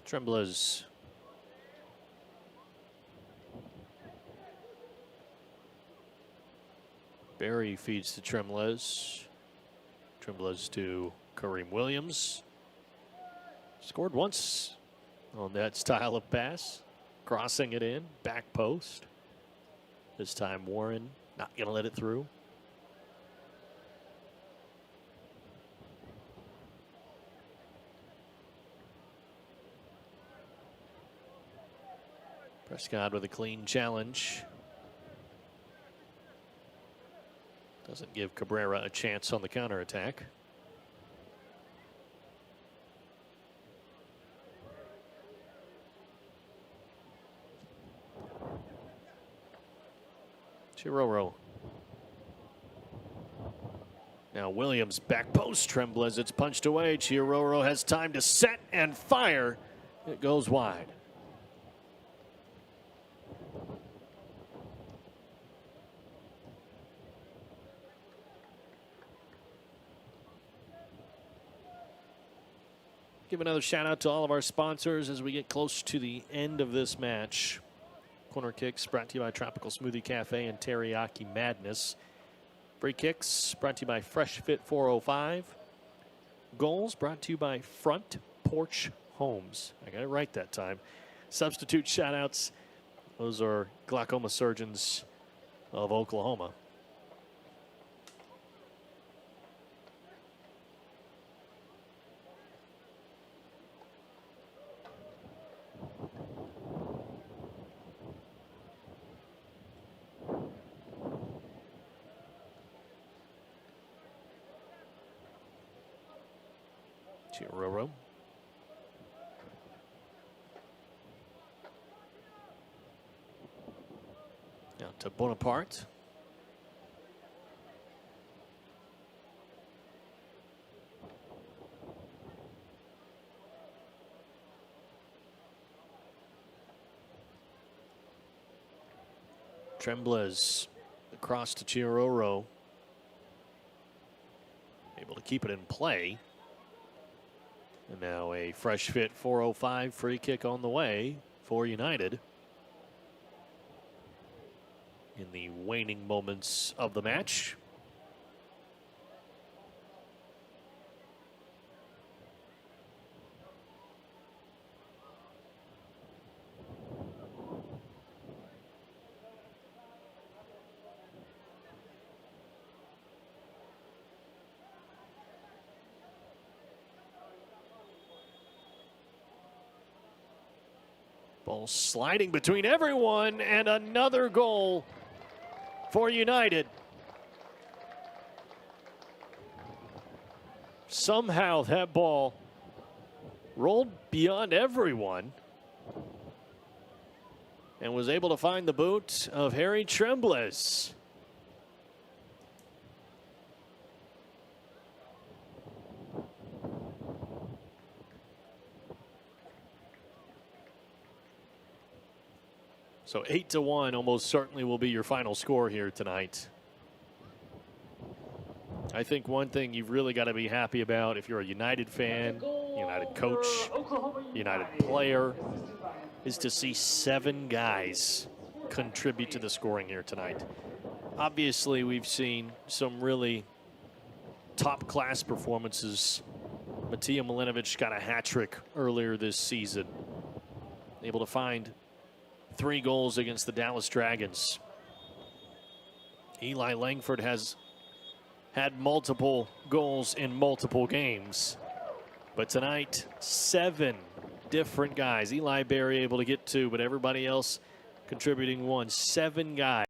Tremblez. Barry feeds to Tremblez. Tremblez to Kareem Williams. Scored once on that style of pass. Crossing it in, back post. This time Warren not going to let it through. Prescott with a clean challenge. Doesn't give Cabrera a chance on the counterattack. Chiroro. Now Williams back post. Tremblez, it's punched away. Chiroro has time to set and fire. It goes wide. Give another shout out to all of our sponsors as we get close to the end of this match. Corner kicks brought to you by Tropical Smoothie Cafe and Teriyaki Madness. Free kicks brought to you by Fresh Fit 405. Goals brought to you by Front Porch Homes. I got it right that time. Substitute shout outs. Those are glaucoma surgeons of Oklahoma. Chiroro. Now to Bonaparte. Tremblez across to Chiroro. Able to keep it in play. And now a Fresh Fit 405 free kick on the way for United. In the waning moments of the match. Ball sliding between everyone, and another goal for United. Somehow that ball rolled beyond everyone and was able to find the boot of Harry Tremblez. So 8-1 almost certainly will be your final score here tonight. I think one thing you've really got to be happy about if you're a United fan, United coach, United player, is to see 7 guys contribute to the scoring here tonight. Obviously, we've seen some really top-class performances. Matija Milinovic got a hat trick earlier this season, able to find 3 goals against the Dallas Dragons. Eli Langford has had multiple goals in multiple games, but tonight 7 different guys. Eli Berry able to get 2, but everybody else contributing 1. 7 guys.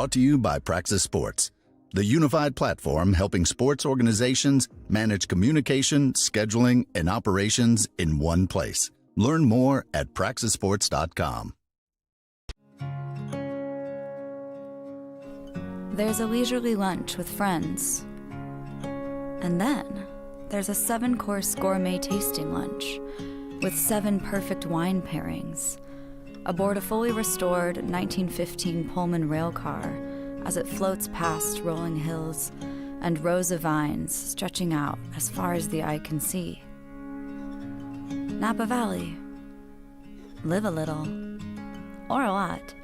Brought to you by Praxis Sports, the unified platform helping sports organizations manage communication, scheduling, and operations in one place. Learn more at praxisports.com. There's a leisurely lunch with friends. And then there's a 7-course gourmet tasting lunch with 7 perfect wine pairings aboard a fully restored 1915 Pullman rail car as it floats past rolling hills and rows of vines stretching out as far as the eye can see. Napa Valley. Live a little, or a lot.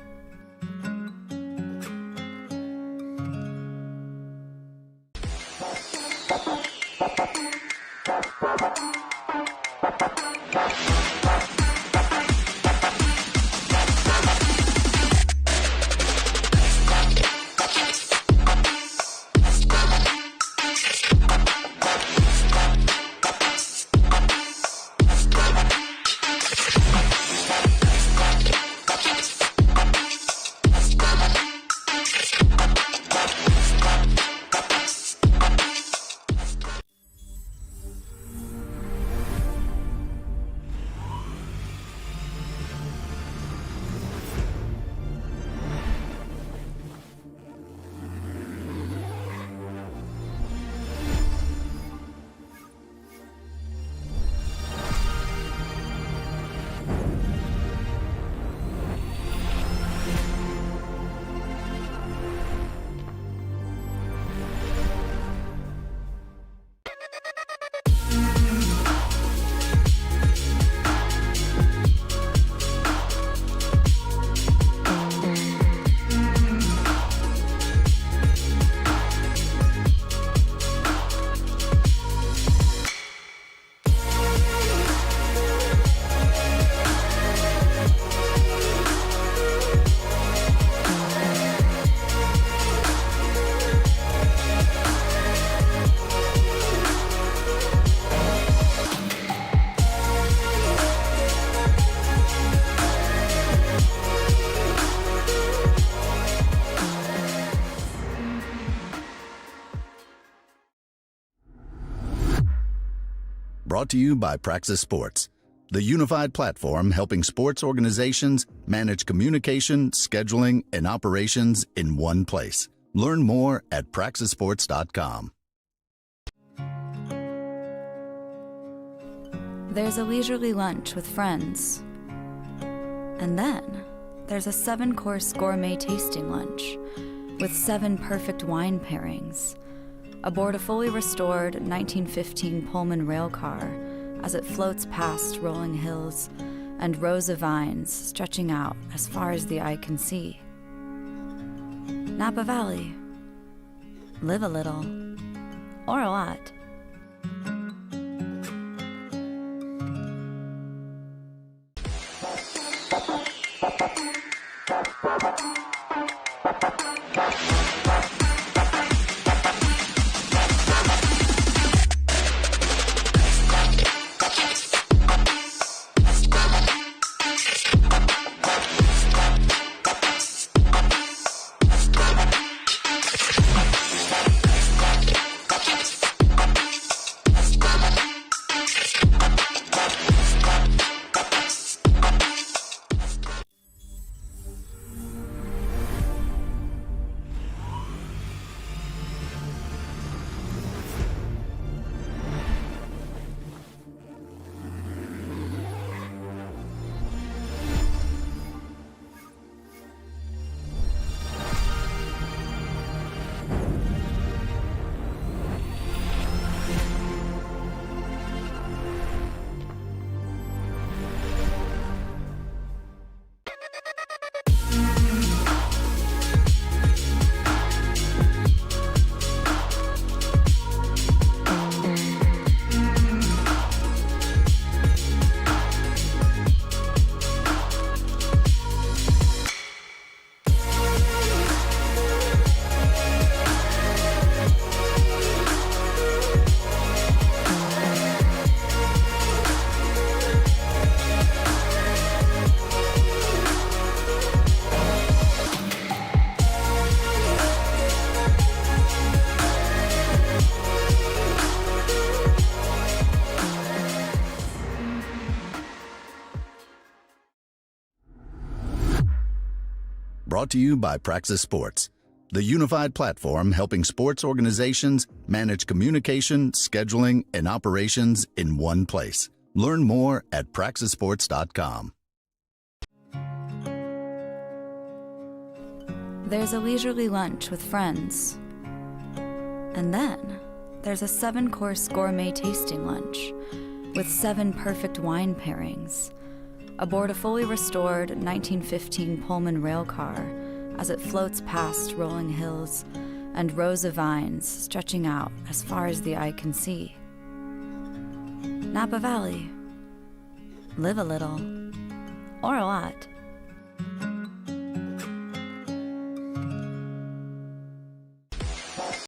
Brought to you by Praxis Sports, the unified platform helping sports organizations manage communication, scheduling, and operations in one place. Learn more at praxisports.com. There's a leisurely lunch with friends. And then there's a 7-course gourmet tasting lunch with 7 perfect wine pairings aboard a fully restored 1915 Pullman rail car as it floats past rolling hills and rows of vines stretching out as far as the eye can see. Napa Valley. Live a little, or a lot. Brought to you by Praxis Sports, the unified platform helping sports organizations manage communication, scheduling, and operations in one place. Learn more at praxisports.com. There's a leisurely lunch with friends. And then there's a 7-course gourmet tasting lunch with 7 perfect wine pairings aboard a fully restored 1915 Pullman rail car as it floats past rolling hills and rows of vines stretching out as far as the eye can see. Napa Valley. Live a little, or a lot.